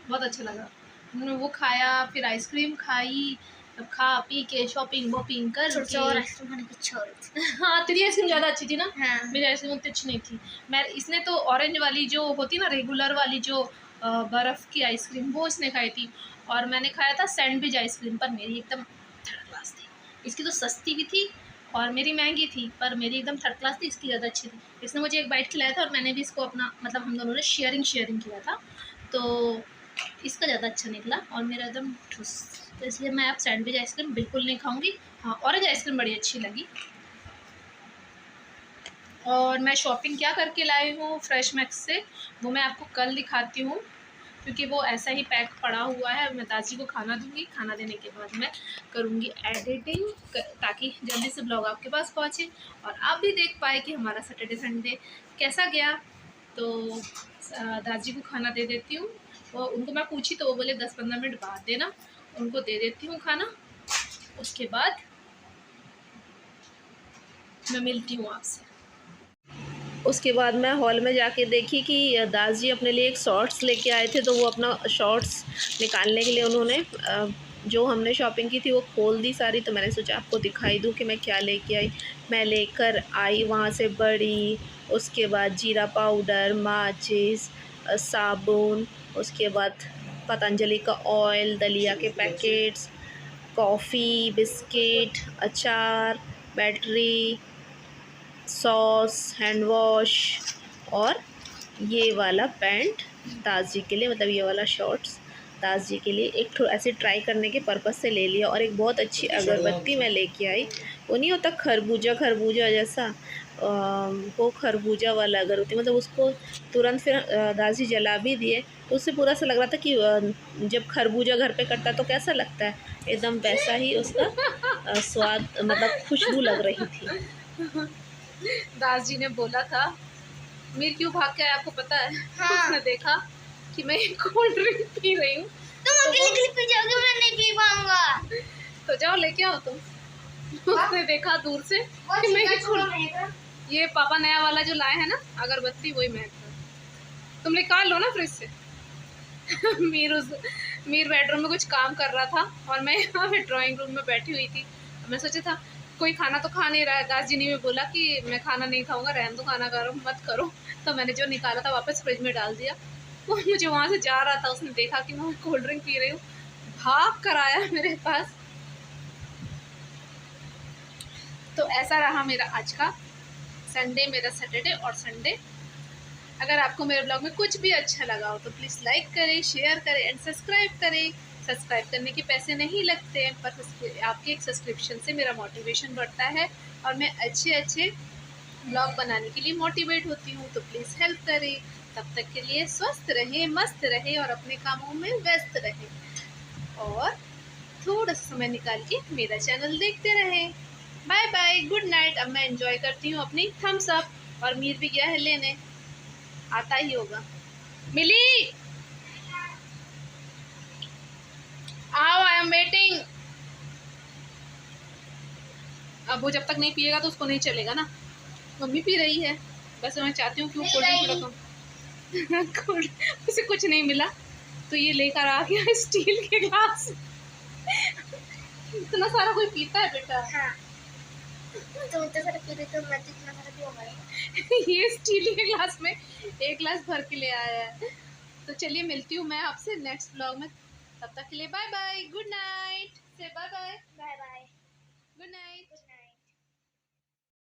बहुत अच्छा लगा। हमने वो खाया, फिर आइसक्रीम खाई, अब खा पी के शॉपिंग वॉपिंग कर के। और आइसक्रीम खाने की इच्छा हो रही थी। हाँ तेरी आइसक्रीम ज़्यादा अच्छी थी ना? हाँ। मेरी आइसक्रीम उतनी अच्छी नहीं थी। मैं इसने तो ऑरेंज वाली जो होती ना, रेगुलर वाली जो बर्फ़ की आइसक्रीम, वो इसने खाई थी। और मैंने खाया था सैंडविच आइसक्रीम, पर मेरी एकदम थर्ड क्लास थी। इसकी तो सस्ती भी थी और मेरी महंगी थी, पर मेरी एकदम थर्ड क्लास थी, इसकी ज़्यादा अच्छी थी। इसने मुझे एक बाइट खिलाया था और मैंने भी इसको अपना, मतलब हम दोनों ने शेयरिंग किया था, तो इसका ज़्यादा अच्छा निकला और मेरा एकदम ठुस। तो इसलिए मैं अब सैंडविच आइसक्रीम बिल्कुल नहीं खाऊंगी। हाँ ऑरेंज आइसक्रीम बड़ी अच्छी लगी। और मैं शॉपिंग क्या करके लाई हूँ फ्रेश मैक्स से, वो मैं आपको कल दिखाती हूँ, क्योंकि वो ऐसा ही पैक पड़ा हुआ है। मैं दादी को खाना दूंगी, खाना देने के बाद मैं करूँगी एडिटिंग, ताकि जल्दी से ब्लॉग आपके पास पहुँचे और आप भी देख पाए कि हमारा सैटरडे संडे कैसा गया। तो दादी को खाना दे देती हूँ। वो उनको मैं पूछी तो वो बोले 10-15 मिनट बाद देना, उनको दे देती हूँ खाना। उसके बाद मैं मिलती हूँ आपसे। उसके बाद मैं हॉल में जाके देखी कि दास जी अपने लिए एक शॉर्ट्स लेके आए थे, तो वो अपना शॉर्ट्स निकालने के लिए उन्होंने जो हमने शॉपिंग की थी वो खोल दी सारी। तो मैंने सोचा आपको दिखाई दूँ कि मैं क्या लेके आई। मैं लेकर आई वहाँ से बड़ी, उसके बाद जीरा पाउडर, माचिस, साबुन, उसके बाद पतंजलि का ऑयल, दलिया के पैकेट्स, कॉफ़ी, बिस्किट, अचार, बैटरी, सॉस, हैंड वॉश और ये वाला पैंट दास जी के लिए, मतलब ये वाला शॉर्ट्स दास जी के लिए एक ऐसे ट्राई करने के पर्पज़ से ले लिया। और एक बहुत अच्छी अगरबत्ती मैं लेके आई, वो नहीं होता खरबूजा जैसा, वो खरबूजा वाला अगरबत्ती, मतलब उसको तुरंत फिर दास जी जला भी दिए। तो उससे पूरा सा लग रहा था कि जब खरबूजा घर पे कटता तो कैसा लगता है, एकदम वैसा ही उसका स्वाद, मतलब खुशबू लग रही थी। दास जी ने बोला था, मीर क्यों भाग के आया आपको पता है? हाँ। उसने देखा कि मैं कोल्ड ड्रिंक पी रही हूँ, तुम अकेले पी जाओगे, मैं नहीं पी पाऊंगा। तो जाओ लेके आओ तुम। उसने देखा दूर से कि मैं ये पापा नया वाला जो लाए हैं ना अगरबत्ती, वही महक था। तुम निकाल लो ना फ्रिज से। मीर बेडरूम में कुछ काम कर रहा था और मैं यहाँ पे ड्राइंग रूम में बैठी हुई थी। मैं सोचा था कोई खाना तो खा नहीं रहा है, दास जी ने भी बोला कि मैं खाना नहीं खाऊंगा, रहने दो, खाना करो मत करो। तो मैंने जो निकाला था वापस फ्रिज में डाल दिया। वो मुझे वहाँ से जा रहा था, उसने देखा कि मैं कोल्ड ड्रिंक पी रही हूँ, भाग कर आया मेरे पास। तो ऐसा रहा मेरा आज का संडे, मेरा सैटरडे और संडे। अगर आपको मेरे ब्लॉग में कुछ भी अच्छा लगा हो तो प्लीज़ लाइक करें, शेयर करें एंड सब्सक्राइब करें। सब्सक्राइब करने के पैसे नहीं लगते हैं, पर आपके एक सब्सक्रिप्शन से मेरा मोटिवेशन बढ़ता है और मैं अच्छे ब्लॉग बनाने के लिए मोटिवेट होती हूँ। तो प्लीज़ हेल्प करें। तब तक के लिए स्वस्थ रहे, मस्त रहे और अपने कामों में व्यस्त रहे और थोड़ा सा समय निकाल के मेरा चैनल देखते रहे। Bye bye, good night. अब मैं एंजॉय करती हूँ अपनी थम्स अप और मीर भी गया है लेने, आता ही होगा। मिली आओ, आई एम वेटिंग। अब वो जब तक नहीं पिएगा तो उसको नहीं चलेगा ना। मम्मी पी रही है, बस मैं चाहती हूँ कि वो कोल्ड ड्रिंक थोड़ा कम उसे कुछ नहीं मिला तो ये लेकर आ गया स्टील के ग्लास। इतना सारा कोई पीता है बेटा? हाँ, तुम इतना सारा पी रही तो मैं तो इतना सारा पीऊंगा। ये स्टील के ग्लास में एक ग्लास भर के ले आया है। तो चलिए मिलती हूँ मैं आपसे नेक्स्ट ब्लॉग में, तब तक के लिए बाय बाय, गुड नाइट। से bye bye, bye bye. Good night.